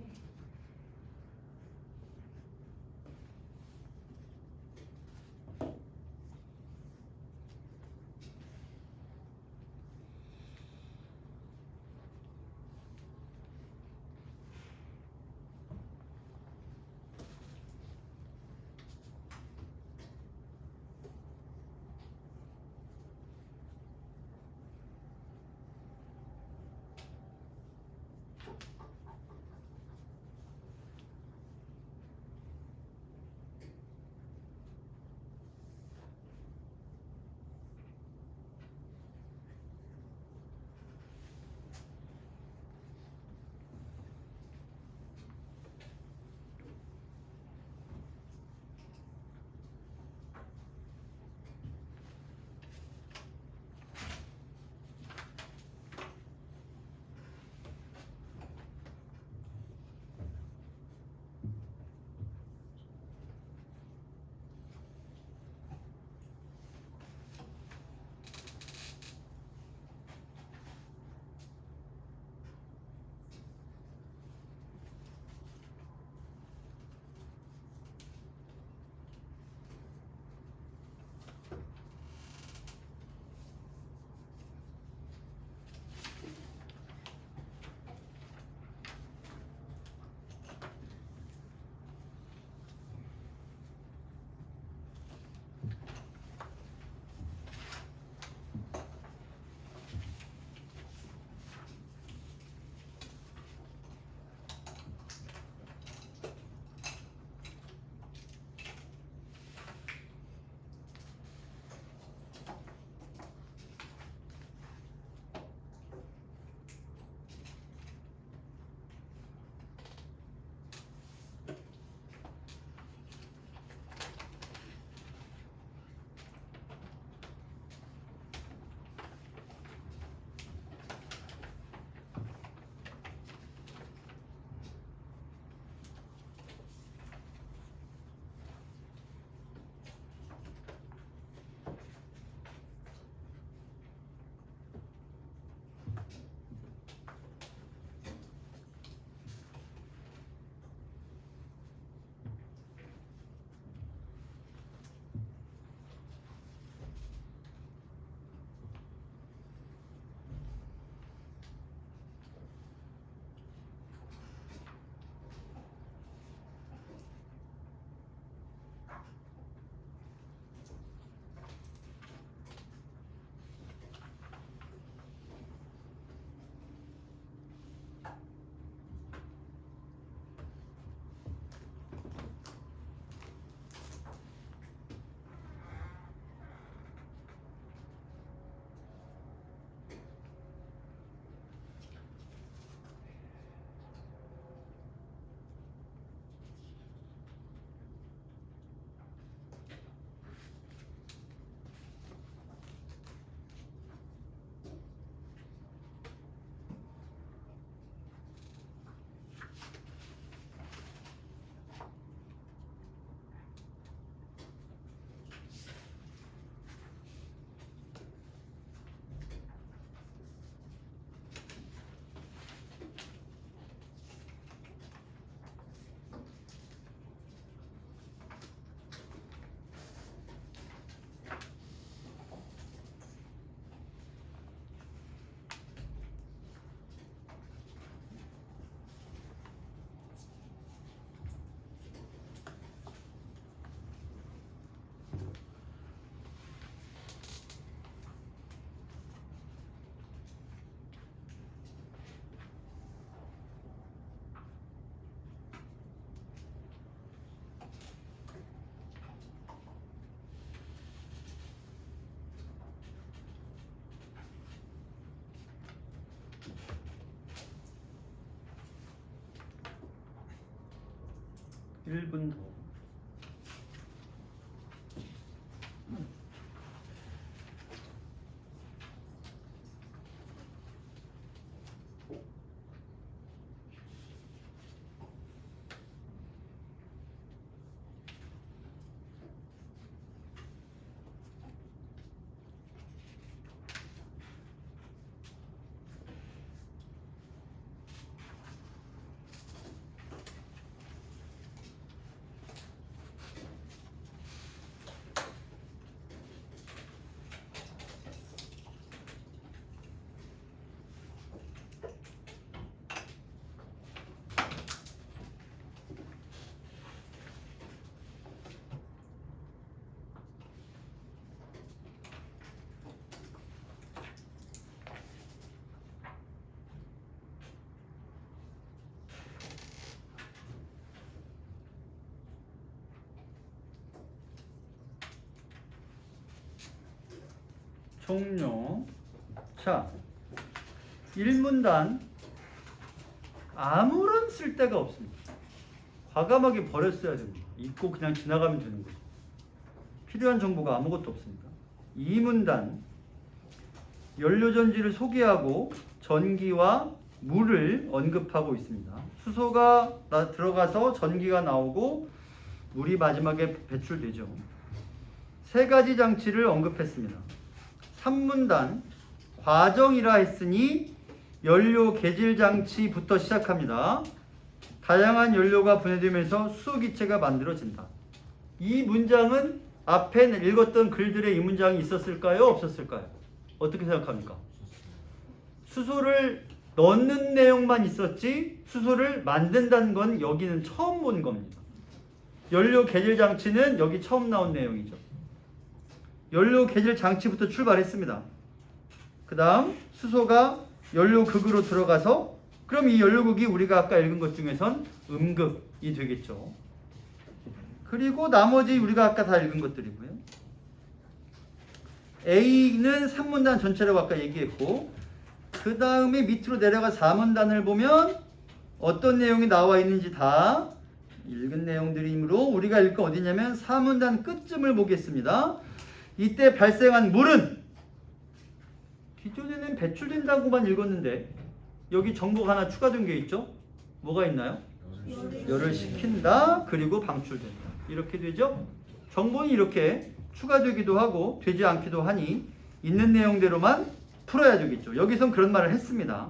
1분 더. 종료. 자, 1문단 아무런 쓸데가 없습니다. 과감하게 버렸어야 됩니다. 읽고 그냥 지나가면 되는 거죠. 필요한 정보가 아무것도 없습니다. 2문단 연료전지를 소개하고 전기와 물을 언급하고 있습니다. 수소가 들어가서 전기가 나오고 물이 마지막에 배출되죠. 세 가지 장치를 언급했습니다. 3문단 과정이라 했으니 연료 개질 장치부터 시작합니다. 다양한 연료가 분해되면서 수소기체가 만들어진다. 이 문장은 앞에 읽었던 글들에 이 문장이 있었을까요? 없었을까요? 어떻게 생각합니까? 수소를 넣는 내용만 있었지 수소를 만든다는 건 여기는 처음 본 겁니다. 연료 개질 장치는 여기 처음 나온 내용이죠. 연료 개질 장치부터 출발했습니다. 그 다음 수소가 연료극으로 들어가서 그럼 이 연료극이 우리가 아까 읽은 것 중에선 음극이 되겠죠. 그리고 나머지 우리가 아까 다 읽은 것들이고요. A는 3문단 전체라고 아까 얘기했고 그 다음에 밑으로 내려가 4문단을 보면 어떤 내용이 나와 있는지 다 읽은 내용들이므로 우리가 읽을 건 어디냐면 4문단 끝쯤을 보겠습니다. 이때 발생한 물은 기존에는 배출된다고만 읽었는데 여기 정보가 하나 추가된 게 있죠? 뭐가 있나요? 열을 식힌다 그리고 방출된다 이렇게 되죠? 정보는 이렇게 추가되기도 하고 되지 않기도 하니 있는 내용대로만 풀어야 되겠죠. 여기선 그런 말을 했습니다.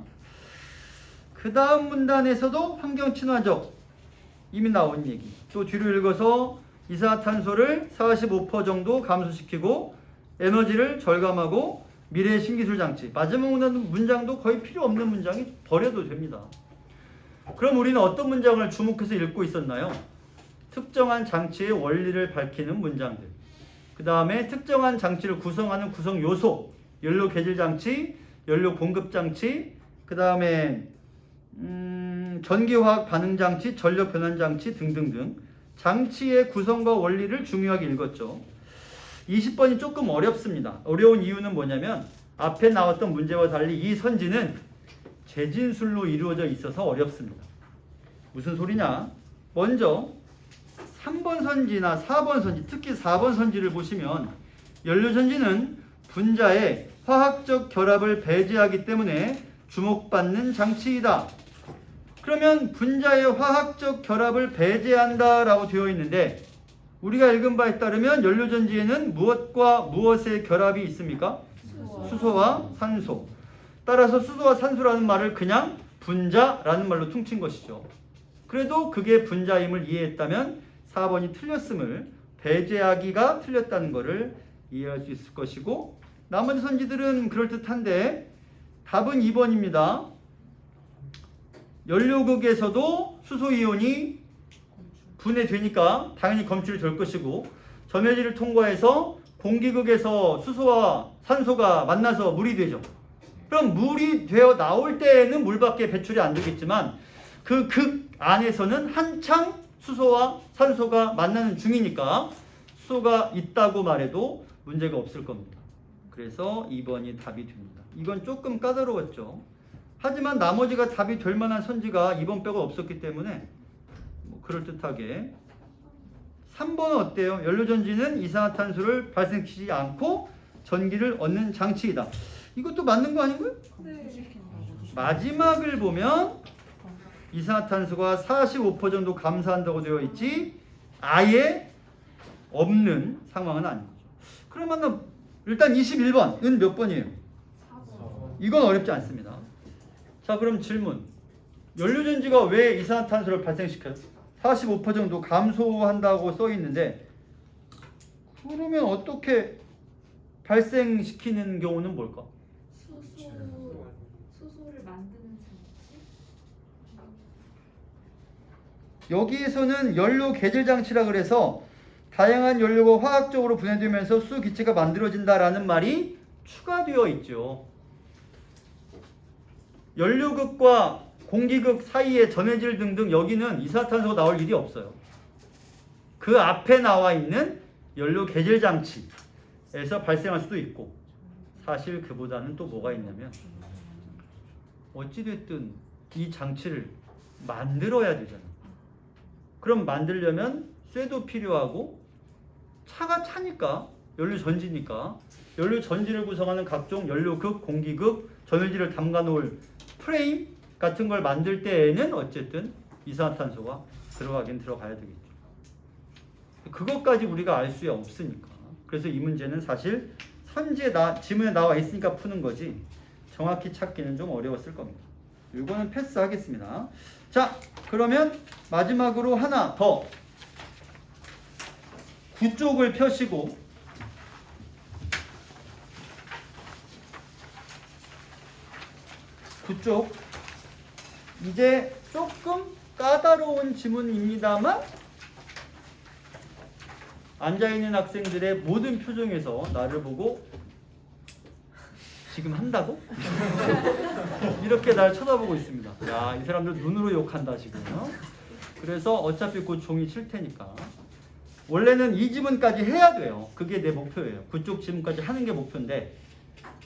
그 다음 문단에서도 환경친화적 이미 나온 얘기 또 뒤로 읽어서 이산화탄소를 45% 정도 감소시키고 에너지를 절감하고 미래의 신기술 장치 마지막 문장도 거의 필요 없는 문장이 버려도 됩니다. 그럼 우리는 어떤 문장을 주목해서 읽고 있었나요? 특정한 장치의 원리를 밝히는 문장들 그 다음에 특정한 장치를 구성하는 구성 요소 연료 개질 장치, 연료 공급 장치 그 다음에 전기화학 반응 장치, 전력 변환 장치 등등등 장치의 구성과 원리를 중요하게 읽었죠. 20번이 조금 어렵습니다. 어려운 이유는 뭐냐면 앞에 나왔던 문제와 달리 이 선지는 재진술로 이루어져 있어서 어렵습니다. 무슨 소리냐? 먼저 3번 선지나 4번 선지, 특히 4번 선지를 보시면 연료전지는 분자의 화학적 결합을 배제하기 때문에 주목받는 장치이다. 그러면 분자의 화학적 결합을 배제한다 라고 되어 있는데 우리가 읽은 바에 따르면 연료전지에는 무엇과 무엇의 결합이 있습니까? 수소와 산소. 따라서 수소와 산소라는 말을 그냥 분자라는 말로 퉁친 것이죠. 그래도 그게 분자임을 이해했다면 4번이 틀렸음을 배제하기가 틀렸다는 것을 이해할 수 있을 것이고 나머지 선지들은 그럴듯한데 답은 2번입니다. 연료극에서도 수소이온이 분해되니까 당연히 검출이 될 것이고 점유지를 통과해서 공기극에서 수소와 산소가 만나서 물이 되죠. 그럼 물이 되어 나올 때에는 물밖에 배출이 안 되겠지만 그 극 안에서는 한창 수소와 산소가 만나는 중이니까 수소가 있다고 말해도 문제가 없을 겁니다. 그래서 2번이 답이 됩니다. 이건 조금 까다로웠죠. 하지만 나머지가 답이 될 만한 선지가 2번 빼고 없었기 때문에 그럴듯하게 3번은 어때요? 연료전지는 이산화탄소를 발생시키지 않고 전기를 얻는 장치이다. 이것도 맞는 거 아닌가요? 네. 마지막을 보면 이산화탄소가 45% 정도 감소한다고 되어 있지 아예 없는 상황은 아닌 거죠. 그러면 일단 21번은 몇 번이에요? 4번. 이건 어렵지 않습니다. 자, 그럼 질문. 연료전지가 왜 이산화탄소를 발생시켜요? 45% 정도 감소한다고 써 있는데 그러면 어떻게 발생시키는 경우는 뭘까? 수소를 만드는 장치. 여기에서는 연료 계질 장치라 그래서 다양한 연료가 화학적으로 분해되면서 수 기체가 만들어진다라는 말이 추가되어 있죠. 연료극과 공기극 사이의 전해질 등등 여기는 이산화탄소가 나올 일이 없어요. 그 앞에 나와 있는 연료 계질 장치에서 발생할 수도 있고 사실 그보다는 또 뭐가 있냐면 어찌됐든 이 장치를 만들어야 되잖아. 그럼 만들려면 쇠도 필요하고 차가 차니까 연료 전지니까 연료 전지를 구성하는 각종 연료극, 공기극, 전해질을 담가 놓을 프레임 같은 걸 만들 때에는 어쨌든 이산화탄소가 들어가긴 들어가야 되겠죠. 그것까지 우리가 알 수 없으니까. 그래서 이 문제는 사실 선지에 지문에 나와 있으니까 푸는 거지 정확히 찾기는 좀 어려웠을 겁니다. 이거는 패스하겠습니다. 자, 그러면 마지막으로 하나 더 9쪽을 펴시고 그쪽 이제 조금 까다로운 지문입니다만 앉아있는 학생들의 모든 표정에서 나를 보고 지금 한다고? 이렇게 날 쳐다보고 있습니다. 야, 이 사람들 눈으로 욕한다 지금. 그래서 어차피 곧 종이 칠 테니까 원래는 이 지문까지 해야 돼요. 그게 내 목표예요. 그쪽 지문까지 하는 게 목표인데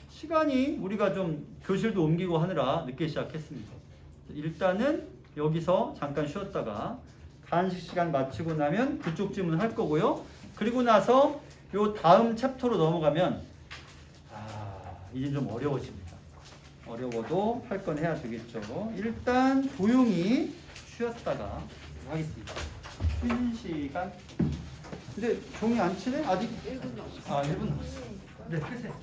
시간이 우리가 좀 교실도 옮기고 하느라 늦게 시작했습니다. 일단은 여기서 잠깐 쉬었다가 간식 시간 마치고 나면 그쪽 지문 할 거고요. 그리고 나서 요 다음 챕터로 넘어가면 이제 좀 어려워집니다. 어려워도 할 건 해야 되겠죠. 일단 조용히 쉬었다가 하겠습니다. 쉬는 시간. 근데 종이 안 치네? 아직 1분 남았어요. 1분 남았어요. 네, 끄세요.